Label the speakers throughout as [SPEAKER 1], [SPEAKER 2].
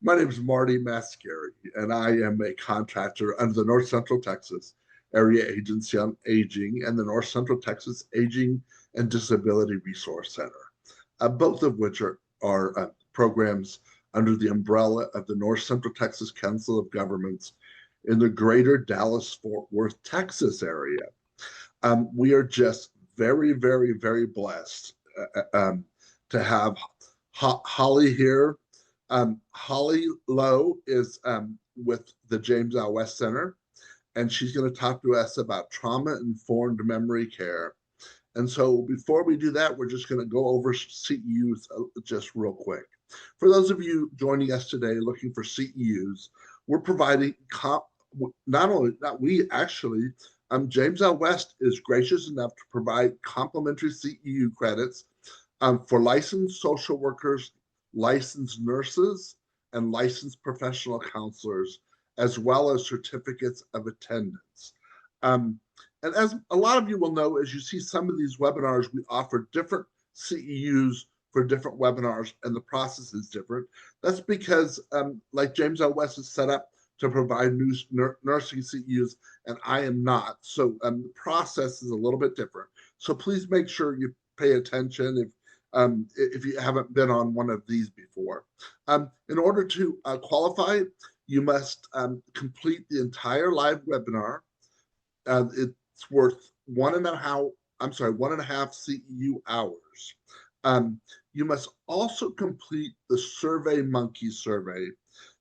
[SPEAKER 1] My name is Marty Mascari, and I am a contractor under the North Central Texas Area Agency on Aging and the North Central Texas Aging and Disability Resource Center, both of which are programs under the umbrella of the North Central Texas Council of Governments in the greater Dallas-Fort Worth, Texas area. We are just very, very, very blessed to have Holly here. Holly Lowe is with the James L. West Center, and she's going to talk to us about trauma-informed memory care. And so before we do that, we're just going to go over CEUs just real quick. For those of you joining us today looking for CEUs, we're providing James L. West is gracious enough to provide complimentary CEU credits for licensed social workers, licensed nurses, and licensed professional counselors, as well as certificates of attendance. And as a lot of you will know, as you see some of these webinars, we offer different CEUs for different webinars, and the process is different. That's because, like James L. West is set up to provide new nursing CEUs, and I am not. So the process is a little bit different. So please make sure you pay attention if you haven't been on one of these before. In order to qualify, you must complete the entire live webinar. It's worth 1.5 CEU hours. You must also complete the SurveyMonkey survey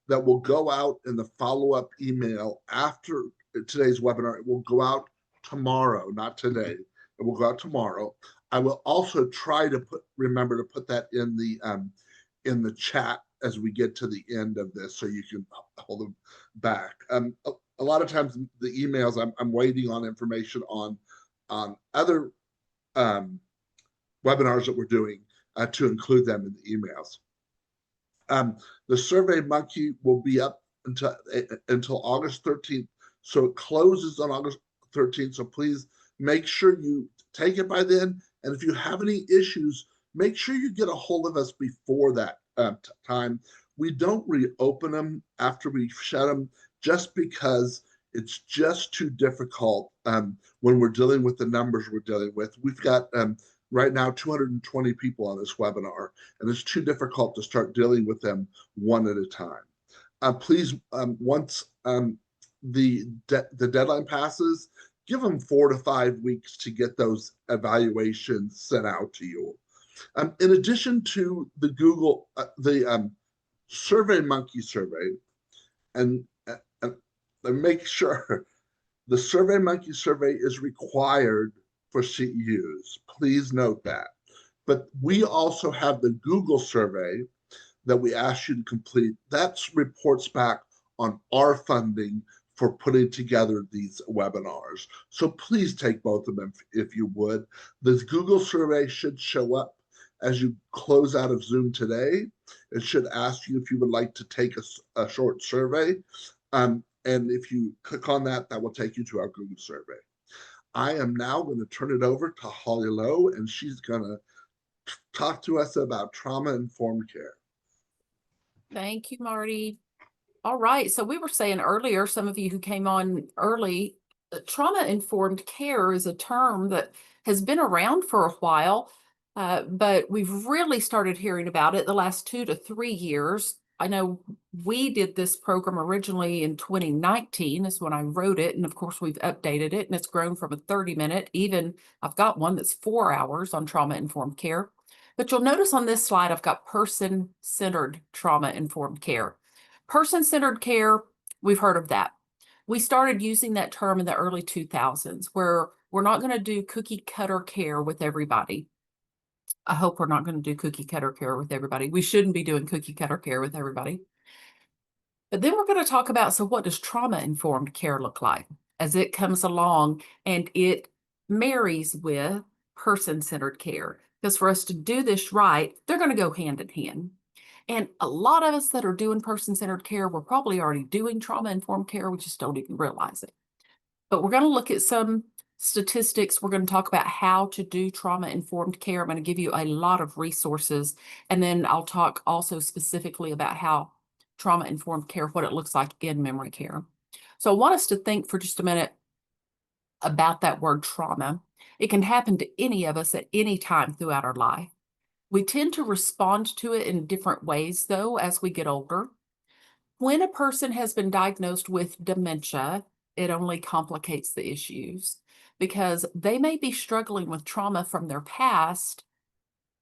[SPEAKER 1] that will go out in the follow-up email after today's webinar. It will go out tomorrow, not today. It will go out tomorrow. I will also try to remember to put that in the chat as we get to the end of this, so you can hold them back. A lot of times the emails, I'm waiting on information on other webinars that we're doing to include them in the emails. The SurveyMonkey will be up until August 13th, so it closes on August 13th. So please make sure you take it by then. And if you have any issues, make sure you get a hold of us before that time. We don't reopen them after we shut them, just because it's just too difficult when we're dealing with the numbers we're dealing with. We've got right now 220 people on this webinar, and it's too difficult to start dealing with them one at a time. Please, once the deadline passes, give them 4 to 5 weeks to get those evaluations sent out to you. In addition to the Google, the SurveyMonkey survey, and make sure the SurveyMonkey survey is required for CEUs. Please note that. But we also have the Google survey that we ask you to complete. That reports back on our funding for putting together these webinars. So please take both of them if you would. This Google survey should show up as you close out of Zoom today. It should ask you if you would like to take a short survey. And if you click on that, that will take you to our Google survey. I am now going to turn it over to Holly Lowe, and she's going to talk to us about trauma-informed care.
[SPEAKER 2] Thank you, Marty. All right. So we were saying earlier, some of you who came on early, trauma-informed care is a term that has been around for a while, but we've really started hearing about it the last 2 to 3 years. I know we did this program originally in 2019 is when I wrote it. And of course, we've updated it, and it's grown from a 30-minute, even I've got one that's 4 hours on trauma-informed care. But you'll notice on this slide, I've got person-centered trauma-informed care. Person-centered care, we've heard of that. We started using that term in the early 2000s, where we're not going to do cookie cutter care with everybody. I hope we're not going to do cookie cutter care with everybody. We shouldn't be doing cookie cutter care with everybody. But then we're going to talk about, so what does trauma-informed care look like as it comes along and it marries with person-centered care? Because for us to do this right, they're going to go hand in hand. And a lot of us that are doing person-centered care, we're probably already doing trauma-informed care. We just don't even realize it. But we're going to look at some statistics. We're going to talk about how to do trauma-informed care. I'm going to give you a lot of resources. And then I'll talk also specifically about how trauma-informed care, what it looks like in memory care. So I want us to think for just a minute about that word trauma. It can happen to any of us at any time throughout our life. We tend to respond to it in different ways, though, as we get older. When a person has been diagnosed with dementia, it only complicates the issues because they may be struggling with trauma from their past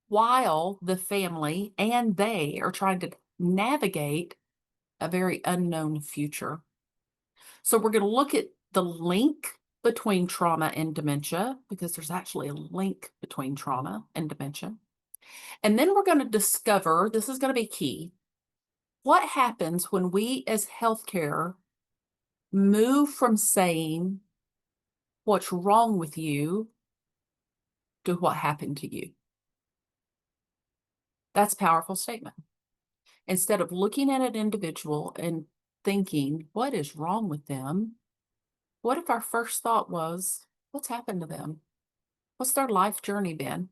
[SPEAKER 2] while the family and they are trying to navigate a very unknown future. So we're going to look at the link between trauma and dementia, because there's actually a link between trauma and dementia. And then we're going to discover, this is going to be key, what happens when we as healthcare move from saying what's wrong with you to what happened to you. That's a powerful statement. Instead of looking at an individual and thinking, what is wrong with them? What if our first thought was, what's happened to them? What's their life journey been?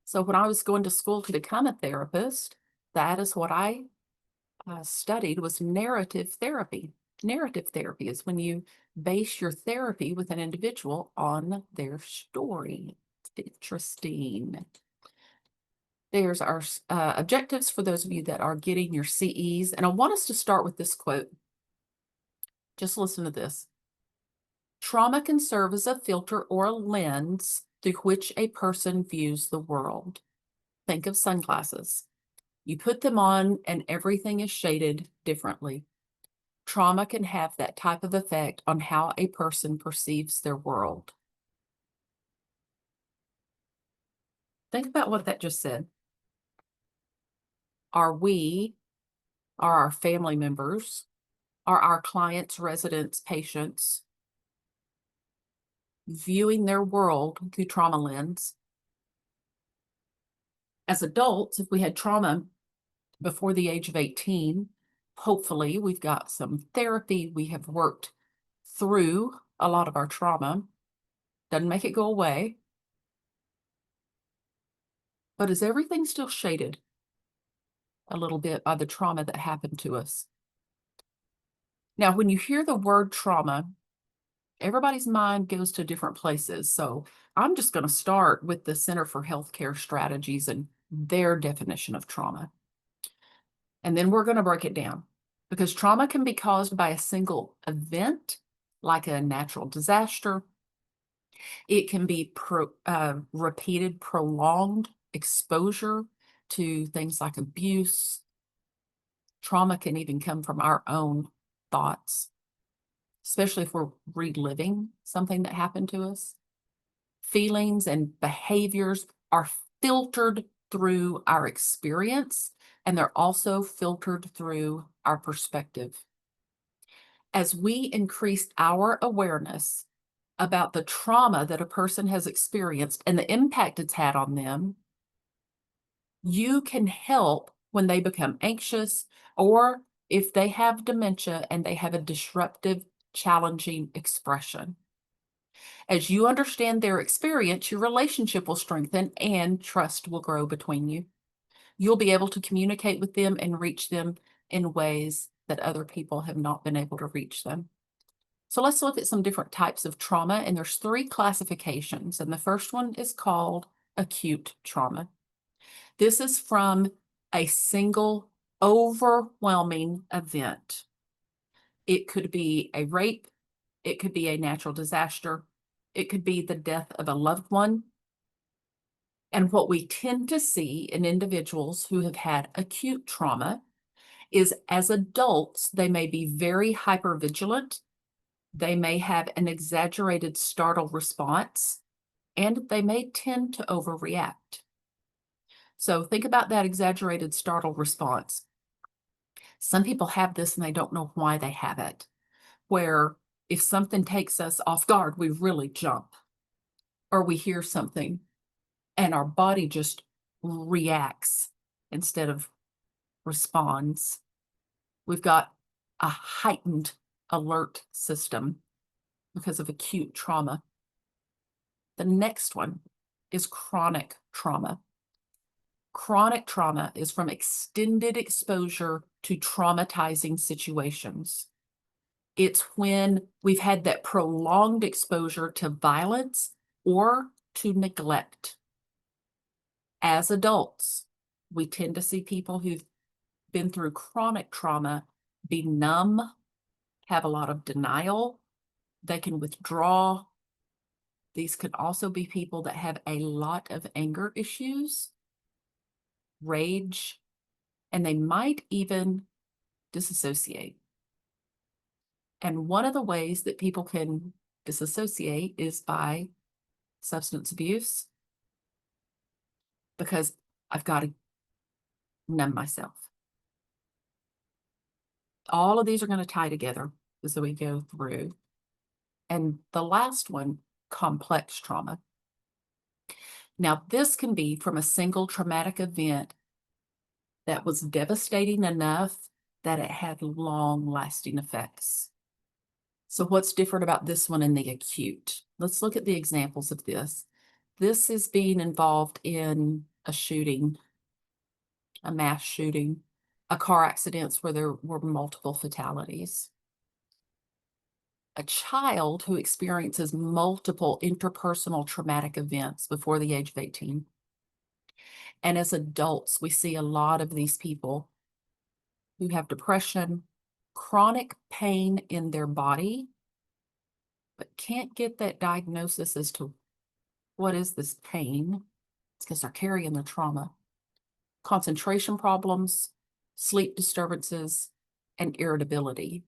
[SPEAKER 2] So when I was going to school to become a therapist, that is what I studied, was narrative therapy. Narrative therapy is when you base your therapy with an individual on their story. It's interesting. There's our objectives for those of you that are getting your CEs. And I want us to start with this quote. Just listen to this. Trauma can serve as a filter or a lens through which a person views the world. Think of sunglasses. You put them on and everything is shaded differently. Trauma can have that type of effect on how a person perceives their world. Think about what that just said. Are our family members, are our clients, residents, patients viewing their world through trauma lens? As adults, if we had trauma before the age of 18, hopefully we've got some therapy. We have worked through a lot of our trauma. Doesn't make it go away. But is everything still shaded a little bit by the trauma that happened to us? Now, when you hear the word trauma, everybody's mind goes to different places. So I'm just going to start with the Center for Healthcare Strategies and their definition of trauma. And then we're going to break it down, because trauma can be caused by a single event, like a natural disaster. It can be repeated, prolonged exposure to things like abuse. Trauma can even come from our own thoughts, especially if we're reliving something that happened to us. Feelings and behaviors are filtered through our experience, and they're also filtered through our perspective. As we increase our awareness about the trauma that a person has experienced and the impact it's had on them, you can help when they become anxious, or if they have dementia and they have a disruptive, challenging expression. As you understand their experience, your relationship will strengthen and trust will grow between you. You'll be able to communicate with them and reach them in ways that other people have not been able to reach them. So let's look at some different types of trauma, and there's 3 classifications, and the first one is called acute trauma. This is from a single overwhelming event. It could be a rape, it could be a natural disaster, it could be the death of a loved one. And what we tend to see in individuals who have had acute trauma is, as adults, they may be very hypervigilant. They may have an exaggerated startle response, and they may tend to overreact. So think about that exaggerated startle response. Some people have this and they don't know why they have it, where if something takes us off guard, we really jump, or we hear something and our body just reacts instead of responds. We've got a heightened alert system because of acute trauma. The next one is chronic trauma. Chronic trauma is from extended exposure to traumatizing situations. It's when we've had that prolonged exposure to violence or to neglect. As adults, we tend to see people who've been through chronic trauma be numb, have a lot of denial, they can withdraw. These could also be people that have a lot of anger issues, rage, and they might even disassociate. And one of the ways that people can disassociate is by substance abuse, because I've got to numb myself. All of these are going to tie together as we go through. And the last one, complex trauma. Now, this can be from a single traumatic event that was devastating enough that it had long-lasting effects. So what's different about this one in the acute? Let's look at the examples of this. This is being involved in a shooting, a mass shooting, a car accidents where there were multiple fatalities. A child who experiences multiple interpersonal traumatic events before the age of 18. And as adults, we see a lot of these people who have depression, chronic pain in their body, but can't get that diagnosis as to what is this pain. It's because they're carrying the trauma. Concentration problems, sleep disturbances, and irritability.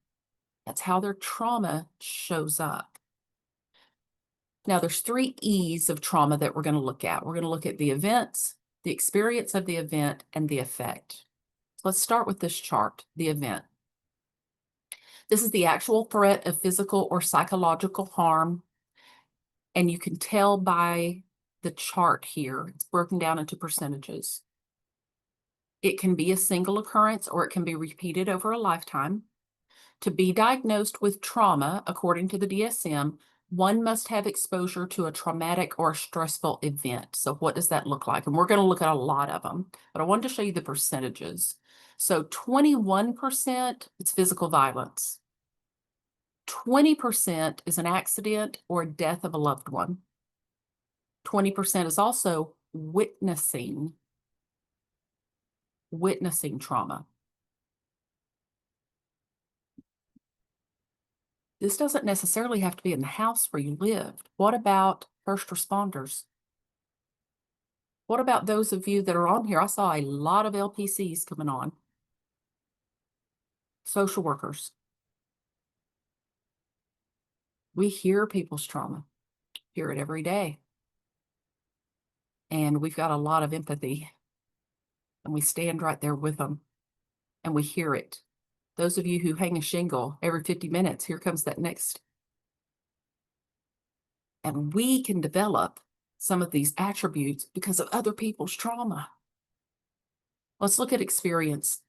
[SPEAKER 2] That's how their trauma shows up. Now, there's 3 E's of trauma that we're going to look at. We're going to look at the events, the experience of the event, and the effect. Let's start with this chart, the event. This is the actual threat of physical or psychological harm. And you can tell by the chart here, it's broken down into percentages. It can be a single occurrence or it can be repeated over a lifetime. To be diagnosed with trauma, according to the DSM, one must have exposure to a traumatic or stressful event. So what does that look like? And we're going to look at a lot of them, but I wanted to show you the percentages. So 21%, it's physical violence. 20% is an accident or death of a loved one. 20% is also witnessing trauma. This doesn't necessarily have to be in the house where you lived. What about first responders? What about those of you that are on here? I saw a lot of LPCs coming on. Social workers. We hear people's trauma, hear it every day. And we've got a lot of empathy. And we stand right there with them. And we hear it. Those of you who hang a shingle every 50 minutes, here comes that next. And we can develop some of these attributes because of other people's trauma. Let's look at experience.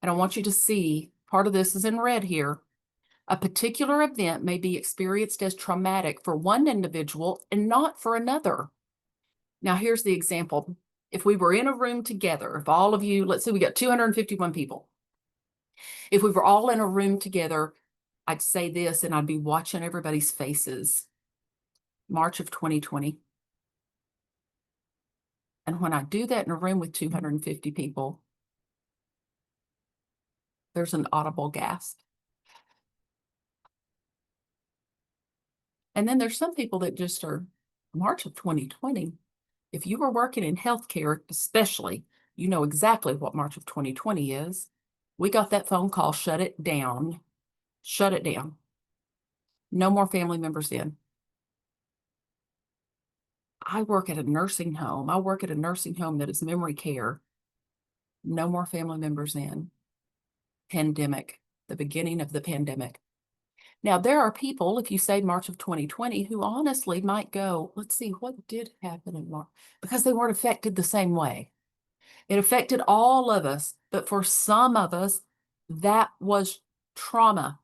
[SPEAKER 2] And I want you to see, part of this is in red here. A particular event may be experienced as traumatic for one individual and not for another. Now, here's the example. If we were in a room together, if all of you, let's say we got 251 people. If we were all in a room together, I'd say this and I'd be watching everybody's faces. March of 2020. And when I do that in a room with 250 people, there's an audible gasp. And then there's some people that just are March of 2020. If you were working in healthcare, especially, you know exactly what March of 2020 is. We got that phone call, shut it down. Shut it down. No more family members in. I work at a nursing home. I work at a nursing home that is memory care. No more family members in. Pandemic, the beginning of the pandemic. Now, there are people, if you say March of 2020, who honestly might go, let's see, what did happen in March? Because they weren't affected the same way. It affected all of us, but for some of us, that was trauma.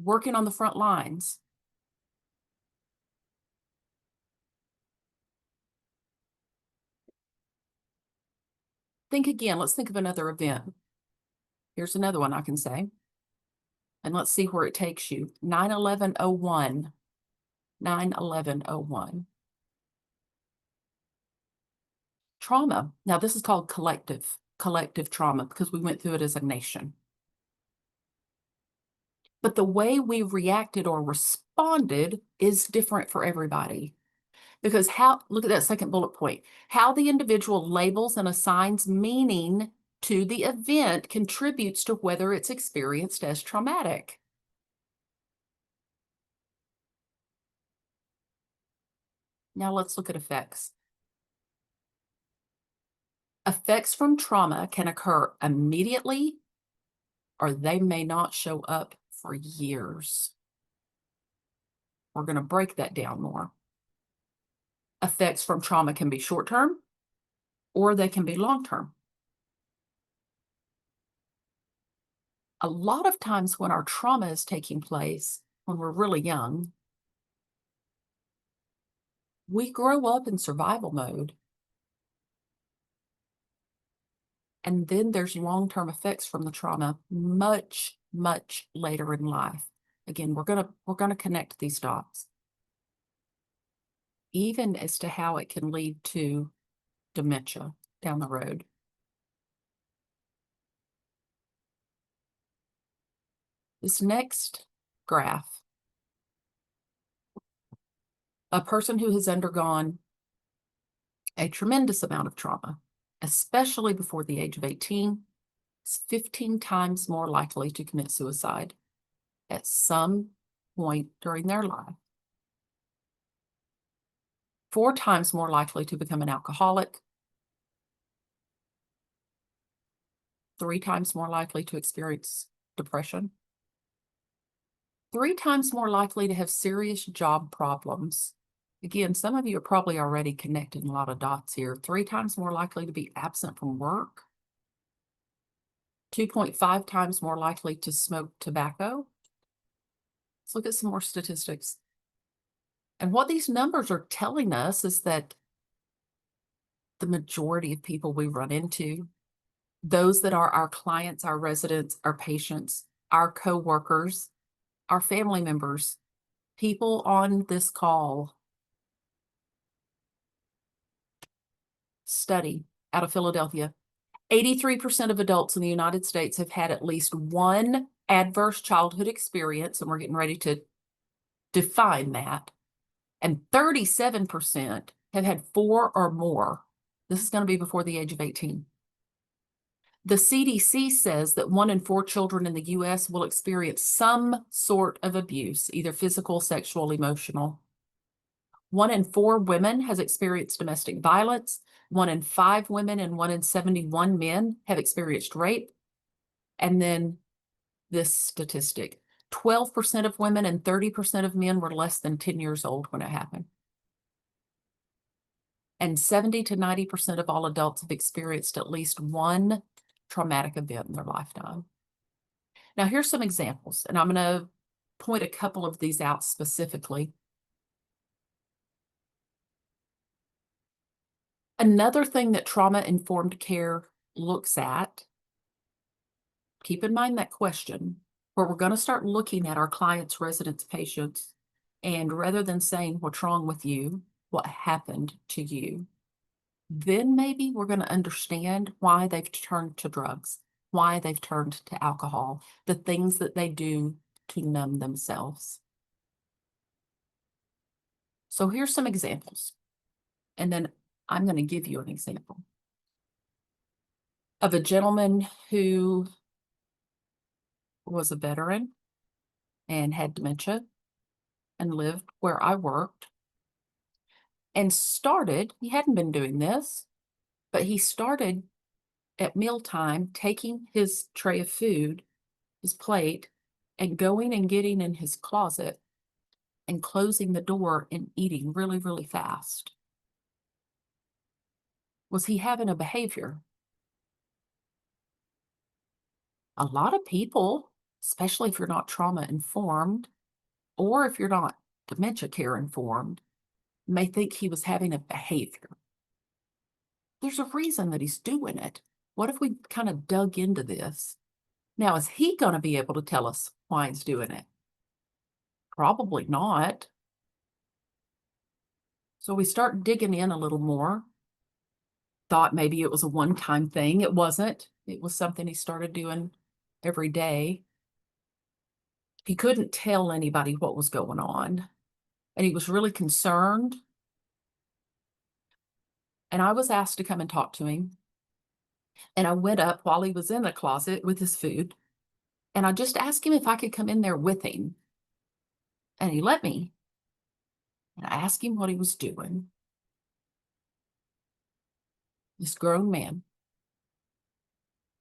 [SPEAKER 2] Working on the front lines. Think again. Let's think of another event. Here's another one I can say. And let's see where it takes you. 9/11/01. 9/11/01. Trauma. Now, this is called collective trauma because we went through it as a nation. But the way we reacted or responded is different for everybody. Because look at that second bullet point, how the individual labels and assigns meaning to the event contributes to whether it's experienced as traumatic. Now let's look at effects. Effects from trauma can occur immediately, or they may not show up for years. We're going to break that down more. Effects from trauma can be short-term, or they can be long-term. A lot of times when our trauma is taking place, when we're really young, we grow up in survival mode. And then there's long-term effects from the trauma much, much later in life. Again, we're gonna connect these dots, even as to how it can lead to dementia down the road. This next graph, a person who has undergone a tremendous amount of trauma, especially before the age of 18, is 15 times more likely to commit suicide at some point during their life. 4 times more likely to become an alcoholic. 3 times more likely to experience depression. 3 times more likely to have serious job problems. Again, some of you are probably already connecting a lot of dots here. 3 times more likely to be absent from work. 2.5 times more likely to smoke tobacco. Let's look at some more statistics. And what these numbers are telling us is that the majority of people we run into, those that are our clients, our residents, our patients, our coworkers, our family members, people on this call, study out of Philadelphia, 83% of adults in the United States have had at least one adverse childhood experience, and we're getting ready to define that. And 37% have had 4 or more. This is going to be before the age of 18. The CDC says that 1 in 4 children in the US will experience some sort of abuse, either physical, sexual, emotional. 1 in 4 women has experienced domestic violence. 1 in 5 women and 1 in 71 men have experienced rape. And then this statistic, 12% of women and 30% of men were less than 10 years old when it happened. And 70 to 90% of all adults have experienced at least one traumatic event in their lifetime. Now, here's some examples, and I'm going to point a couple of these out specifically. Another thing that trauma-informed care looks at, keep in mind that question, where we're going to start looking at our clients, residents, patients, and rather than saying, what's wrong with you, what happened to you, then maybe we're going to understand why they've turned to drugs, why they've turned to alcohol, the things that they do to numb themselves. So here's some examples. And then I'm going to give you an example of a gentleman who was a veteran and had dementia and lived where I worked and started, he hadn't been doing this, but he started at mealtime taking his tray of food, his plate, and going and getting in his closet and closing the door and eating really, really fast. Was he having a behavior? A lot of people, especially if you're not trauma informed, or if you're not dementia care informed, may think he was having a behavior. There's a reason that he's doing it. What if we kind of dug into this? Now, is he going to be able to tell us why he's doing it? Probably not. So we start digging in a little more. Thought maybe it was a one-time thing. It wasn't. It was something he started doing every day. He couldn't tell anybody what was going on, and he was really concerned. And I was asked to come and talk to him. And I went up while he was in the closet with his food, and I just asked him if I could come in there with him. And he let me. And I asked him what he was doing. This grown man,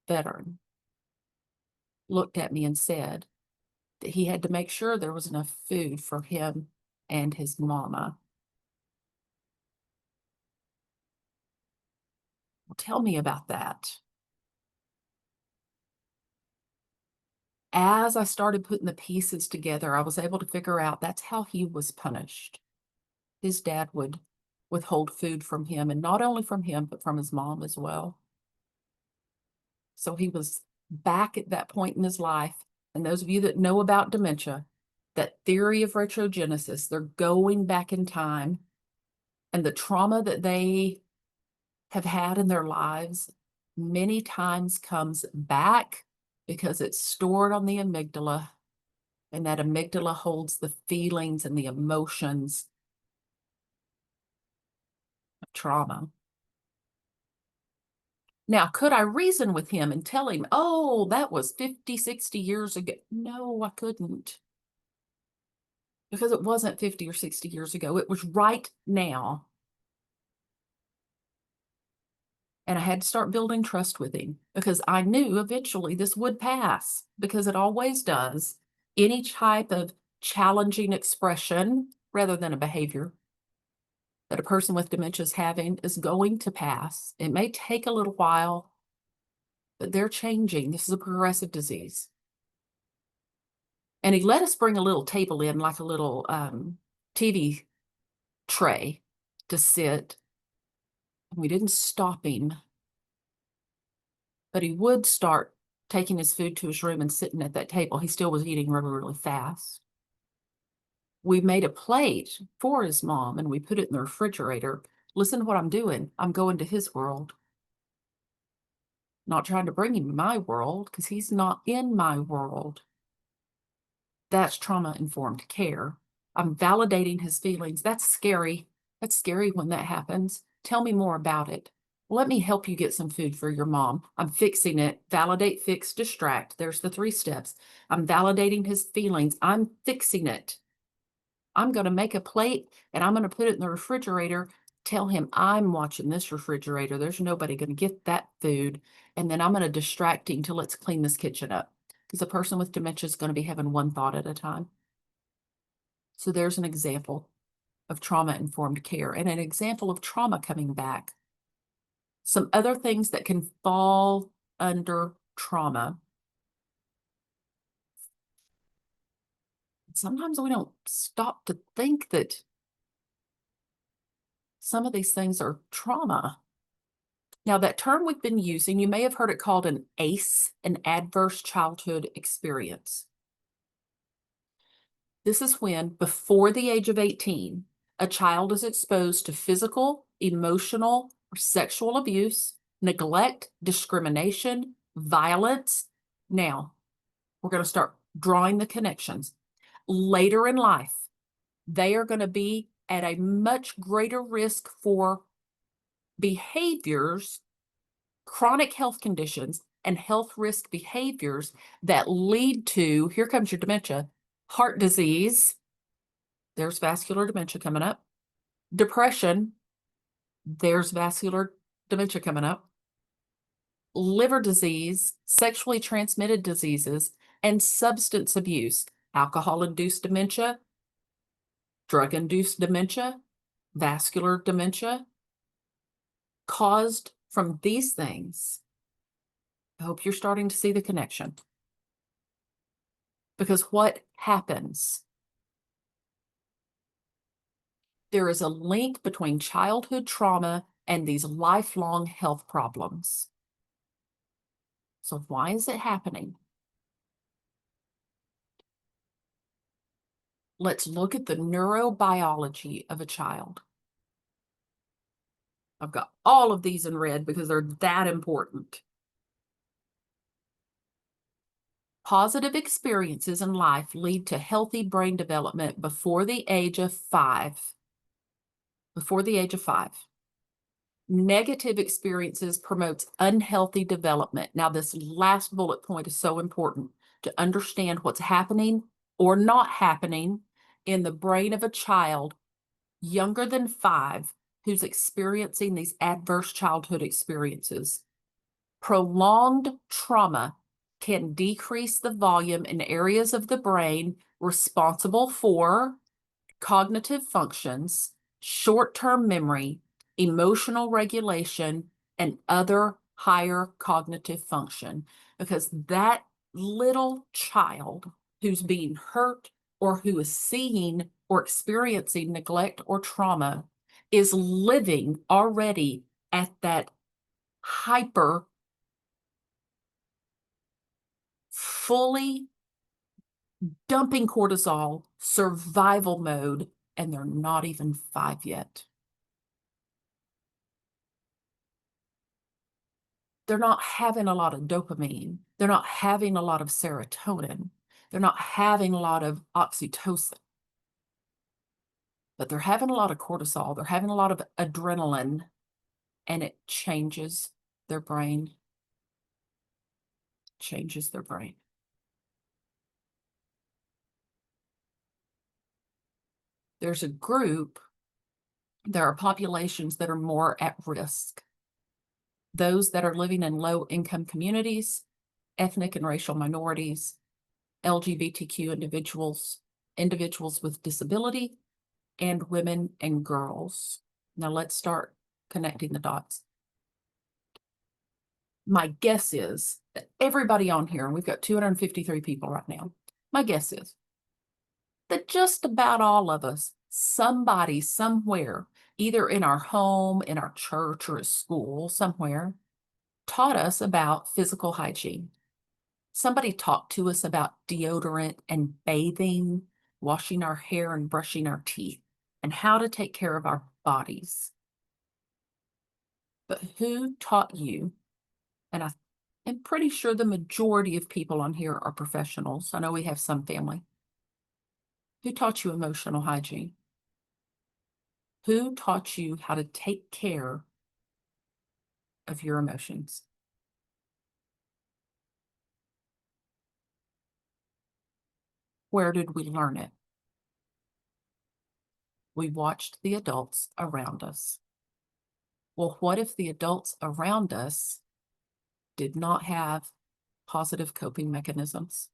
[SPEAKER 2] veteran, looked at me and said that he had to make sure there was enough food for him and his mama. Well, tell me about that. As I started putting the pieces together, I was able to figure out that's how he was punished. His dad would withhold food from him, and not only from him, but from his mom as well. So he was back at that point in his life. And those of you that know about dementia, that theory of retrogenesis, they're going back in time, and the trauma that they have had in their lives many times comes back because it's stored on the amygdala, and that amygdala holds the feelings and the emotions of trauma. Now, could I reason with him and tell him, oh, that was 50, 60 years ago? No, I couldn't. Because it wasn't 50 or 60 years ago. It was right now. And I had to start building trust with him because I knew eventually this would pass, because it always does. Any type of challenging expression rather than a behavior that a person with dementia is having is going to pass. It may take a little while, but they're changing. This is a progressive disease. And he let us bring a little table in, like a little TV tray to sit. And we didn't stop him, but he would start taking his food to his room and sitting at that table. He still was eating really, really fast. We made a plate for his mom and we put it in the refrigerator. Listen to what I'm doing. I'm going to his world. Not trying to bring him to my world, because he's not in my world. That's trauma-informed care. I'm validating his feelings. That's scary. That's scary when that happens. Tell me more about it. Let me help you get some food for your mom. I'm fixing it. Validate, fix, distract. There's the 3 steps. I'm validating his feelings. I'm fixing it. I'm going to make a plate and I'm going to put it in the refrigerator. Tell him I'm watching this refrigerator. There's nobody going to get that food. And then I'm going to distract him till let's clean this kitchen up. Because a person with dementia is going to be having one thought at a time. So there's an example of trauma-informed care and an example of trauma coming back. Some other things that can fall under trauma. Sometimes we don't stop to think that some of these things are trauma. Now, that term we've been using, you may have heard it called an ACE, an adverse childhood experience. This is when, before the age of 18, a child is exposed to physical, emotional, or sexual abuse, neglect, discrimination, violence. Now, we're going to start drawing the connections. Later in life, they are going to be at a much greater risk for behaviors, chronic health conditions, and health risk behaviors that lead to, here comes your dementia, heart disease, there's vascular dementia coming up, depression, there's vascular dementia coming up, liver disease, sexually transmitted diseases, and substance abuse, alcohol-induced dementia, drug-induced dementia, vascular dementia, caused from these things. I hope you're starting to see the connection. Because what happens? There is a link between childhood trauma and these lifelong health problems. So why is it happening? Let's look at the neurobiology of a child. I've got all of these in red because they're that important. Positive experiences in life lead to healthy brain development before the age of 5. Before the age of 5. Negative experiences promotes unhealthy development. Now, this last bullet point is so important to understand what's happening or not happening in the brain of a child younger than 5 who's experiencing these adverse childhood experiences. Prolonged trauma can decrease the volume in areas of the brain responsible for cognitive functions, short-term memory, emotional regulation, and other higher cognitive function, because that little child who's being hurt or who is seeing or experiencing neglect or trauma is living already at that hyper fully dumping cortisol survival mode, and they're not even 5 yet. They're not having a lot of dopamine. They're not having a lot of serotonin. They're not having a lot of oxytocin. But they're having a lot of cortisol. They're having a lot of adrenaline, and it changes their brain. Changes their brain. There's a group, there are populations that are more at risk. Those that are living in low-income communities, ethnic and racial minorities, LGBTQ individuals, individuals with disability, and women and girls. Now let's start connecting the dots. My guess is that everybody on here, and we've got 253 people right now, my guess is that just about all of us, somebody somewhere, either in our home, in our church, or at school somewhere, taught us about physical hygiene. Somebody talked to us about deodorant and bathing, washing our hair and brushing our teeth, and how to take care of our bodies. But who taught you? And I am pretty sure the majority of people on here are professionals. I know we have some family. Who taught you emotional hygiene? Who taught you how to take care of your emotions? Where did we learn it? We watched the adults around us. Well, what if the adults around us did not have positive coping mechanisms?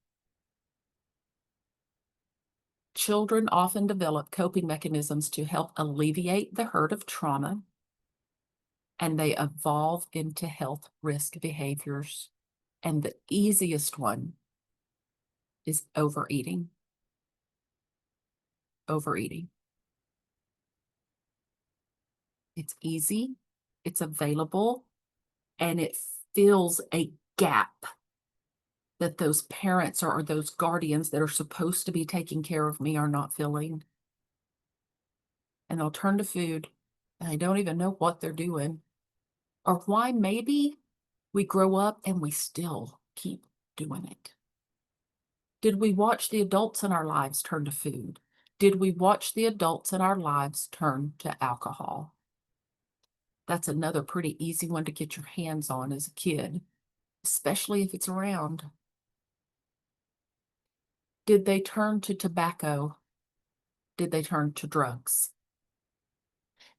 [SPEAKER 2] Children often develop coping mechanisms to help alleviate the hurt of trauma, and they evolve into health risk behaviors. And the easiest one is overeating. Overeating. It's easy, it's available, and it fills a gap that those parents or those guardians that are supposed to be taking care of me are not filling. And they'll turn to food, and they don't even know what they're doing, or why maybe we grow up and we still keep doing it. Did we watch the adults in our lives turn to food? Did we watch the adults in our lives turn to alcohol? That's another pretty easy one to get your hands on as a kid, especially if it's around. Did they turn to tobacco? Did they turn to drugs?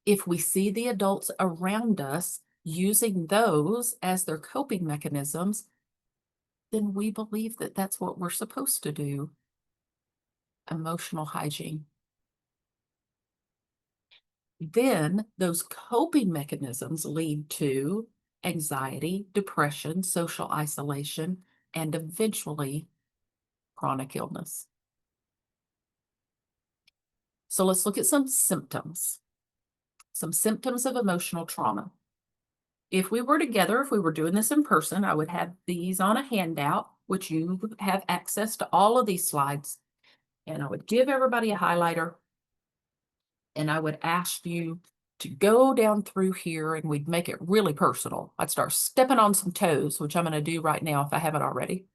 [SPEAKER 2] If we see the adults around us using those as their coping mechanisms, then we believe that that's what we're supposed to do. Emotional hygiene. Then those coping mechanisms lead to anxiety, depression, social isolation, and eventually chronic illness. So let's look at some symptoms of emotional trauma. If we were together, if we were doing this in person, I would have these on a handout, which you have access to all of these slides. And I would give everybody a highlighter. And I would ask you to go down through here and we'd make it really personal. I'd start stepping on some toes, which I'm going to do right now if I haven't already.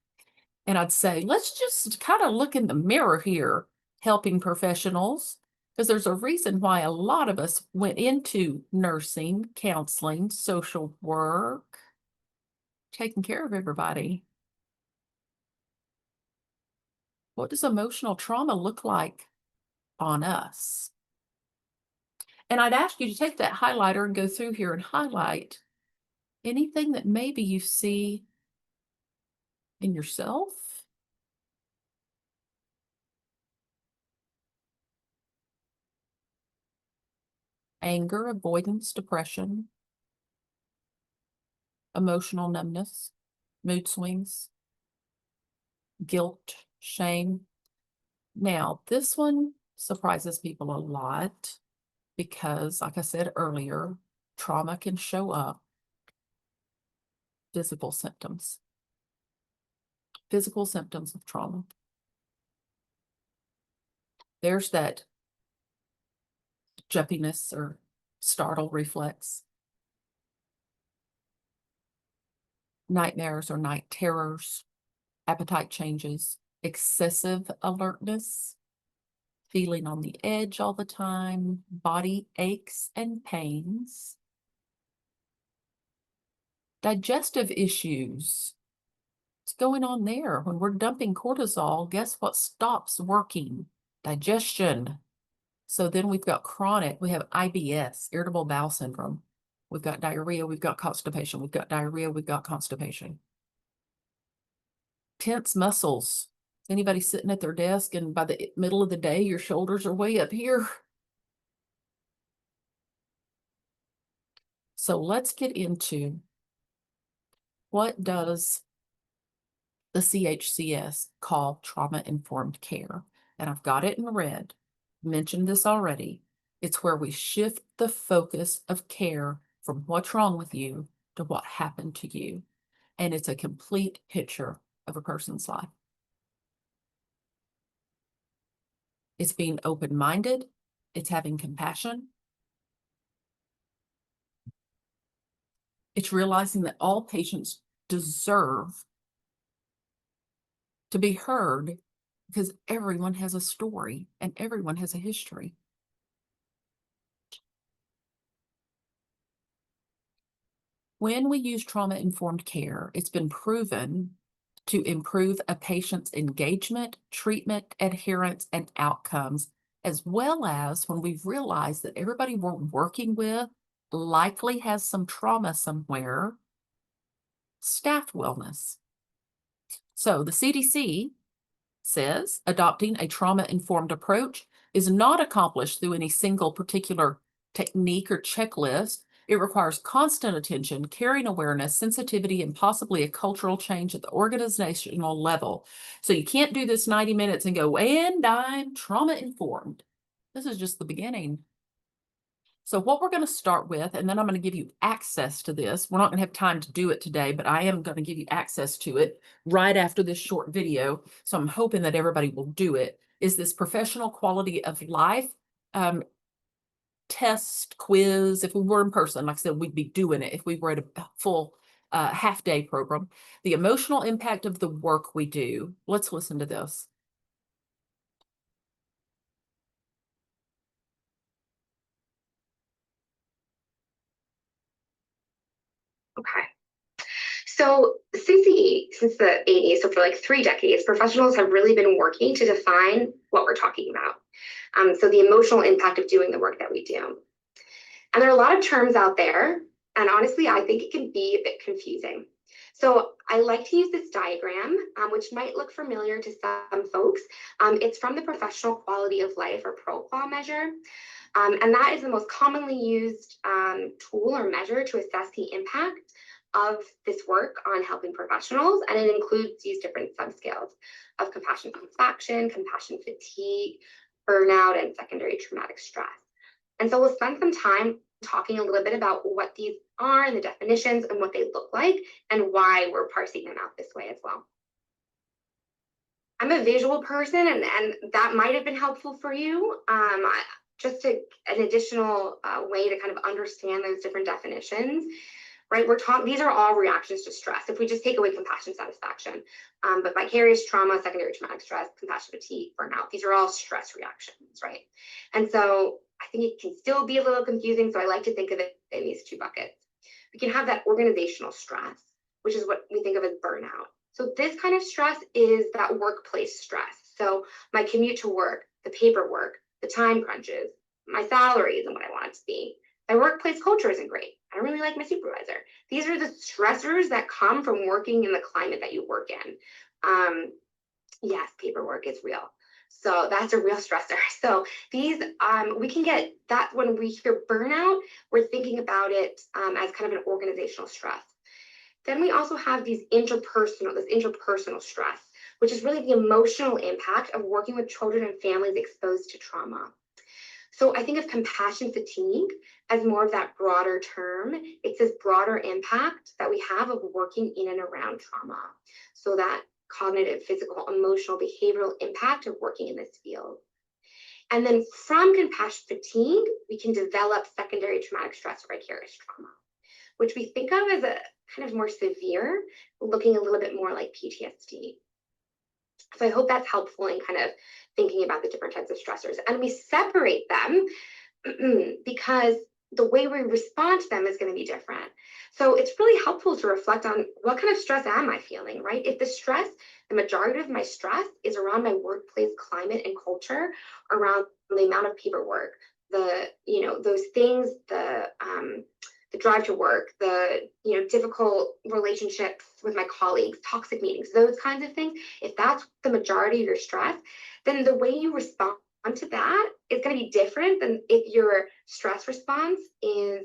[SPEAKER 2] And I'd say, let's just kind of look in the mirror here, helping professionals, because there's a reason why a lot of us went into nursing, counseling, social work, taking care of everybody. What does emotional trauma look like on us? And I'd ask you to take that highlighter and go through here and highlight anything that maybe you see in yourself. Anger, avoidance, depression, emotional numbness, mood swings, guilt, shame. Now, this one surprises people a lot because, like I said earlier, trauma can show up. Physical symptoms of trauma. There's that jumpiness or startle reflex, nightmares or night terrors, appetite changes, excessive alertness, feeling on the edge all the time, body aches and pains, digestive issues. What's going on there? When we're dumping cortisol, guess what stops working? Digestion. So then we've got chronic, we have IBS, irritable bowel syndrome. We've got diarrhea, we've got constipation, we've got diarrhea, we've got constipation. Tense muscles. Anybody sitting at their desk and by the middle of the day, your shoulders are way up here? So let's get into what does the CHCS call trauma-informed care? And I've got it in red. Mentioned this already. It's where we shift the focus of care from what's wrong with you to what happened to you. And it's a complete picture of a person's life. It's being open-minded. It's having compassion. It's realizing that all patients deserve to be heard because everyone has a story and everyone has a history. When we use trauma-informed care, it's been proven to improve a patient's engagement, treatment, adherence, and outcomes, as well as when we've realized that everybody we're working with likely has some trauma somewhere, staff wellness. So the CDC says adopting a trauma-informed approach is not accomplished through any single particular technique or checklist. It requires constant attention, caring awareness, sensitivity, and possibly a cultural change at the organizational level. So you can't do this 90 minutes and go, and I'm trauma-informed. This is just the beginning. So what we're going to start with, and then I'm going to give you access to this. We're not going to have time to do it today, but I am going to give you access to it right after this short video. So I'm hoping that everybody will do it, is this professional quality of life test quiz. If we were in person, like I said, we'd be doing it if we were at a full half-day program. The emotional impact of the work we do. Let's listen to this.
[SPEAKER 3] Okay. So CCE, since the 80s, so for like 3 decades, professionals have really been working to define what we're talking about. So the emotional impact of doing the work that we do. And there are a lot of terms out there, and honestly, I think it can be a bit confusing. So I like to use this diagram, which might look familiar to some folks. It's from the Professional Quality of Life, or ProQual measure. And that is the most commonly used tool or measure to assess the impact of this work on helping professionals. And it includes these different subscales of compassion satisfaction, compassion fatigue, burnout, and secondary traumatic stress. And so we'll spend some time talking a little bit about what these are and the definitions and what they look like and why we're parsing them out this way as well. I'm a visual person, and that might have been helpful for you. Just an additional way to kind of understand those different definitions, right? These are all reactions to stress. If we just take away compassion satisfaction, but vicarious trauma, secondary traumatic stress, compassion fatigue, burnout, these are all stress reactions, right? And so I think it can still be a little confusing. So I like to think of it in these two buckets. We can have that organizational stress, which is what we think of as burnout. So this kind of stress is that workplace stress. So my commute to work, the paperwork, the time crunches, my salary isn't what I want it to be. My workplace culture isn't great. I don't really like my supervisor. These are the stressors that come from working in the climate that you work in. Yes, paperwork is real. So that's a real stressor. So these, we can get that when we hear burnout, we're thinking about it as kind of an organizational stress. Then we also have this interpersonal stress, which is really the emotional impact of working with children and families exposed to trauma. So I think of compassion fatigue as more of that broader term. It's this broader impact that we have of working in and around trauma. So that cognitive, physical, emotional, behavioral impact of working in this field. And then from compassion fatigue, we can develop secondary traumatic stress or vicarious trauma, which we think of as a kind of more severe, looking a little bit more like PTSD. So I hope that's helpful in kind of thinking about the different types of stressors. And we separate them because the way we respond to them is going to be different. So it's really helpful to reflect on what kind of stress am I feeling, right? If the majority of my stress is around my workplace climate and culture, around the amount of paperwork, those things, the drive to work, the difficult relationships with my colleagues, toxic meetings, those kinds of things, if that's the majority of your stress, then the way you respond to that is going to be different than if your stress response is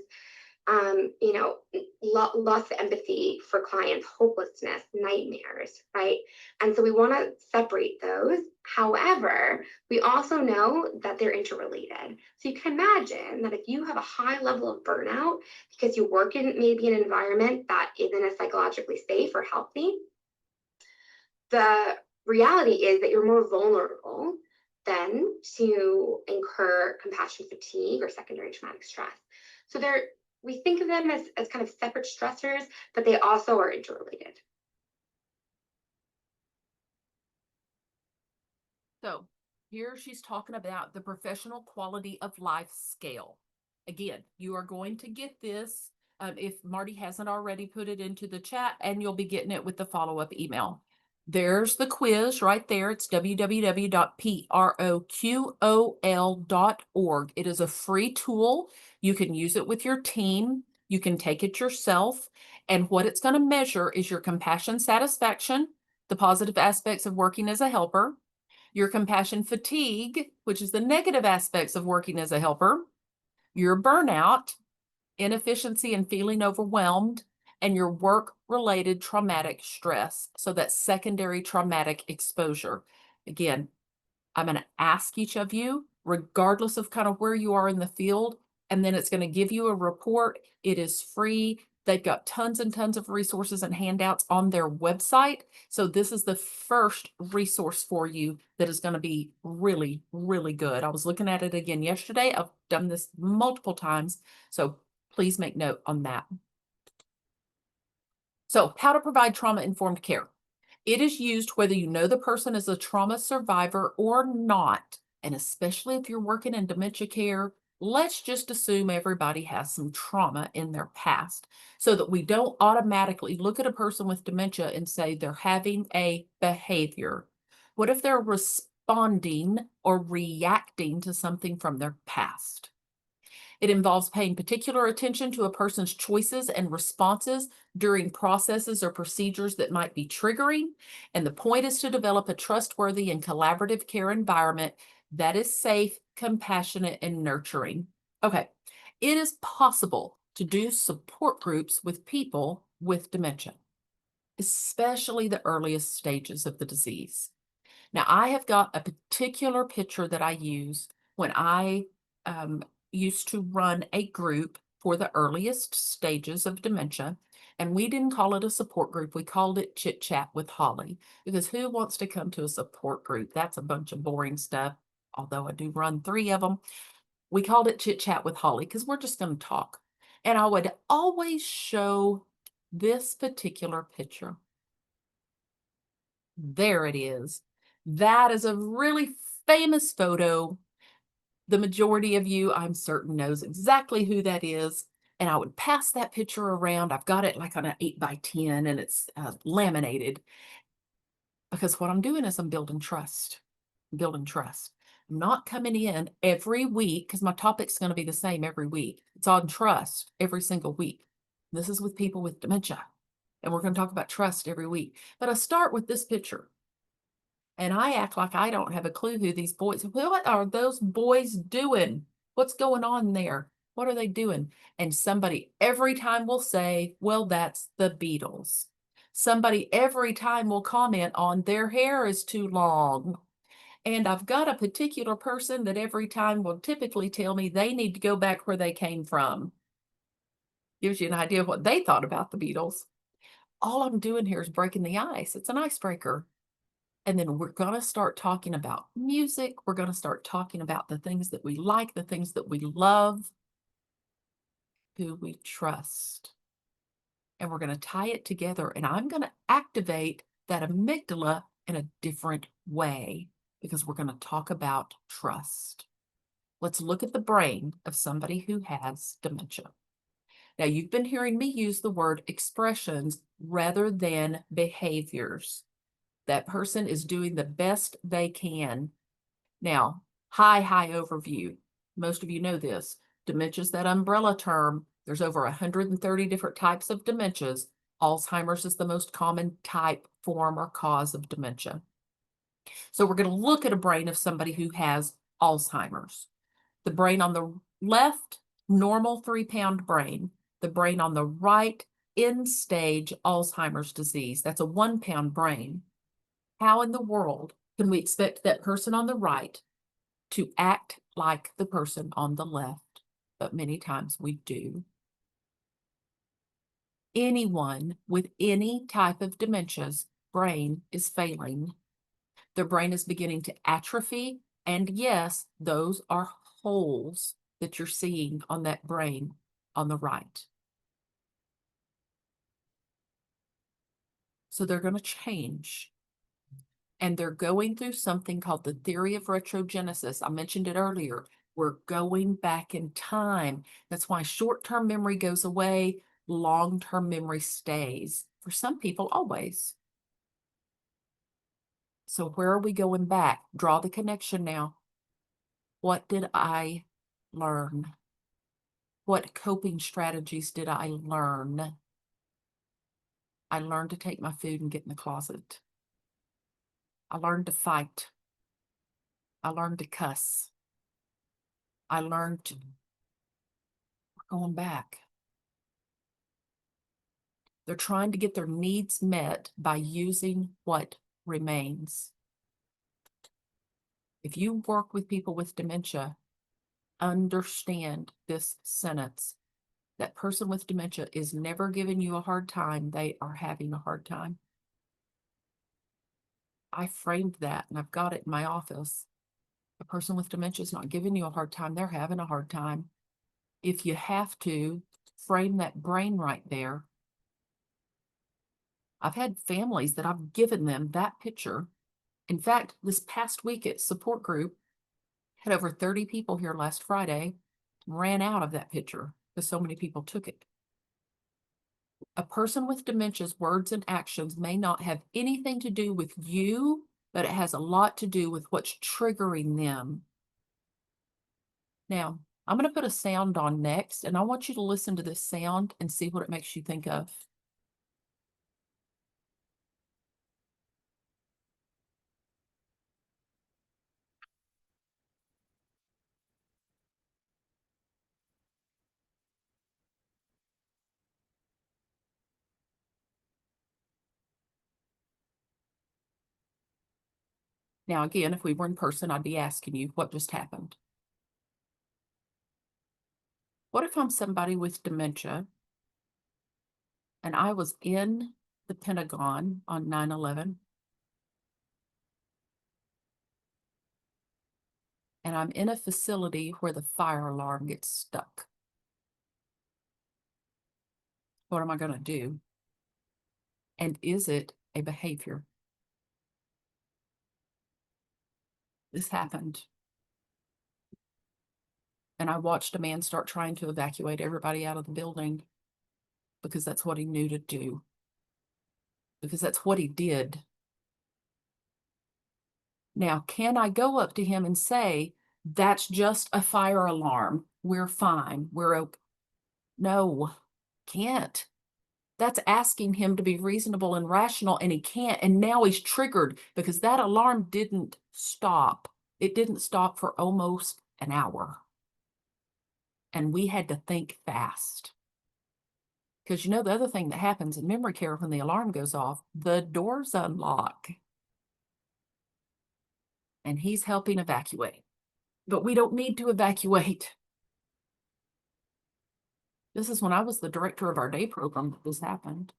[SPEAKER 3] loss of empathy for clients, hopelessness, nightmares, right? And so we want to separate those. However, we also know that they're interrelated. So you can imagine that if you have a high level of burnout because you work in maybe an environment that isn't as psychologically safe or healthy, the reality is that you're more vulnerable then to incur compassion fatigue or secondary traumatic stress. So we think of them as kind of separate stressors, but they also are interrelated.
[SPEAKER 2] So here she's talking about the professional quality of life scale. Again, you are going to get this if Marty hasn't already put it into the chat, and you'll be getting it with the follow-up email. There's the quiz right there. It's www.proqol.org. It is a free tool. You can use it with your team. You can take it yourself. And what it's going to measure is your compassion satisfaction, the positive aspects of working as a helper, your compassion fatigue, which is the negative aspects of working as a helper, your burnout, inefficiency and feeling overwhelmed, and your work-related traumatic stress. So that's secondary traumatic exposure. Again, I'm going to ask each of you, regardless of kind of where you are in the field, and then it's going to give you a report. It is free. They've got tons and tons of resources and handouts on their website. So this is the first resource for you that is going to be really, really good. I was looking at it again yesterday. I've done this multiple times. So please make note on that. So how to provide trauma-informed care. It is used whether you know the person is a trauma survivor or not. And especially if you're working in dementia care, let's just assume everybody has some trauma in their past so that we don't automatically look at a person with dementia and say they're having a behavior. What if they're responding or reacting to something from their past? It involves paying particular attention to a person's choices and responses during processes or procedures that might be triggering. And the point is to develop a trustworthy and collaborative care environment that is safe, compassionate, and nurturing. Okay, it is possible to do support groups with people with dementia, especially the earliest stages of the disease. Now, I have got a particular picture that I use when I used to run a group for the earliest stages of dementia. And we didn't call it a support group. We called it Chit Chat with Holly, because who wants to come to a support group? That's a bunch of boring stuff. Although I do run 3 of them, we called it Chit Chat with Holly because we're just going to talk. And I would always show this particular picture. There it is. That is a really famous photo. The majority of you, I'm certain, knows exactly who that is. And I would pass that picture around. I've got it like on an 8x10 and it's laminated, because what I'm doing is I'm building trust. Building trust. I'm not coming in every week because my topic's going to be the same every week. It's on trust every single week. This is with people with dementia. And we're going to talk about trust every week. But I start with this picture. And I act like I don't have a clue who these boys, what are those boys doing? What's going on there? What are they doing? And somebody every time will say, well, that's the Beatles. Somebody every time will comment on their hair is too long. And I've got a particular person that every time will typically tell me they need to go back where they came from. Gives you an idea of what they thought about the Beatles. All I'm doing here is breaking the ice. It's an icebreaker. And then we're going to start talking about music. We're going to start talking about the things that we like, the things that we love, who we trust. And we're going to tie it together. And I'm going to activate that amygdala in a different way, because we're going to talk about trust. Let's look at the brain of somebody who has dementia. Now, you've been hearing me use the word expressions rather than behaviors. That person is doing the best they can. Now, high overview. Most of you know this. Dementia is that umbrella term. There's over 130 different types of dementias. Alzheimer's is the most common type, form, or cause of dementia. So we're going to look at a brain of somebody who has Alzheimer's. The brain on the left, normal 3-pound brain. The brain on the right, end stage Alzheimer's disease. That's a 1-pound brain. How in the world can we expect that person on the right to act like the person on the left? But many times we do. Anyone with any type of dementia's brain is failing. Their brain is beginning to atrophy. And yes, those are holes that you're seeing on that brain on the right. So they're going to change. And they're going through something called the theory of retrogenesis. I mentioned it earlier. We're going back in time. That's why short-term memory goes away, long-term memory stays. For some people, always. So where are we going back? Draw the connection now. What did I learn? What coping strategies did I learn? I learned to take my food and get in the closet. I learned to fight. I learned to cuss. I learned to, we're going back. They're trying to get their needs met by using what remains. If you work with people with dementia, understand this sentence. That person with dementia is never giving you a hard time. They are having a hard time. I framed that and I've got it in my office. A person with dementia is not giving you a hard time. They're having a hard time. If you have to, frame that brain right there. I've had families that I've given them that picture. In fact, this past week at support group, had over 30 people here last Friday, ran out of that picture because so many people took it. A person with dementia's words and actions may not have anything to do with you, but it has a lot to do with what's triggering them. Now, I'm going to put a sound on next, and I want you to listen to this sound and see what it makes you think of. Now, again, if we were in person, I'd be asking you what just happened. What if I'm somebody with dementia and I was in the Pentagon on 9/11 and I'm in a facility where the fire alarm gets stuck? What am I going to do? And is it a behavior? This happened. And I watched a man start trying to evacuate everybody out of the building because that's what he knew to do. Because that's what he did. Now, can I go up to him and say, that's just a fire alarm. We're fine. We're okay? No, can't. That's asking him to be reasonable and rational, and he can't. And now he's triggered because that alarm didn't stop. It didn't stop for almost an hour. And we had to think fast. Because you know, the other thing that happens in memory care when the alarm goes off, the doors unlock. And he's helping evacuate. But we don't need to evacuate. This is when I was the director of our day program that this happened.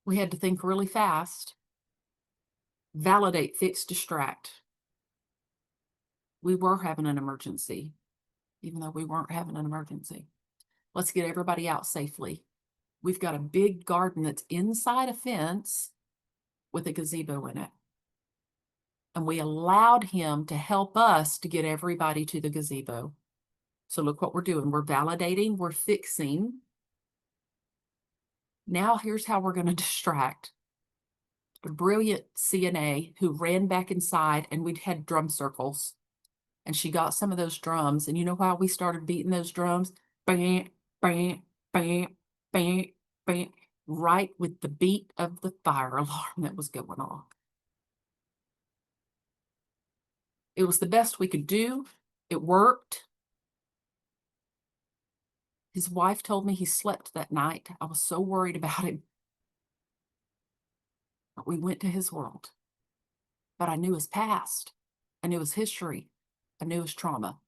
[SPEAKER 2] We had to think really fast. Validate, fix, distract. We were having an emergency, even though we weren't having an emergency. Let's get everybody out safely. We've got a big garden that's inside a fence with a gazebo in it. And we allowed him to help us to get everybody to the gazebo. So look what we're doing. We're validating, we're fixing. Now here's how we're going to distract. A brilliant CNA who ran back inside, and we'd had drum circles. And she got some of those drums. And you know why we started beating those drums? Bang, bang, bang, bang, bang, right with the beat of the fire alarm that was going off. It was the best we could do. It worked. His wife told me he slept that night. I was so worried about him. But we went to his world. But I knew his past. I knew his history. I knew his trauma.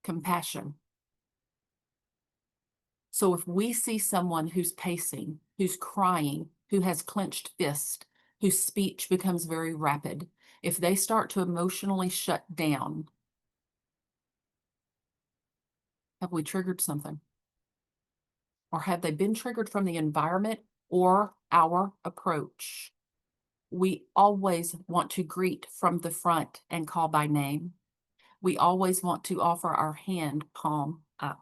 [SPEAKER 2] Compassion. So if we see someone who's pacing, who's crying, who has clenched fists, whose speech becomes very rapid, if they start to emotionally shut down, have we triggered something? Or have they been triggered from the environment or our approach? We always want to greet from the front and call by name. We always want to offer our hand palm up.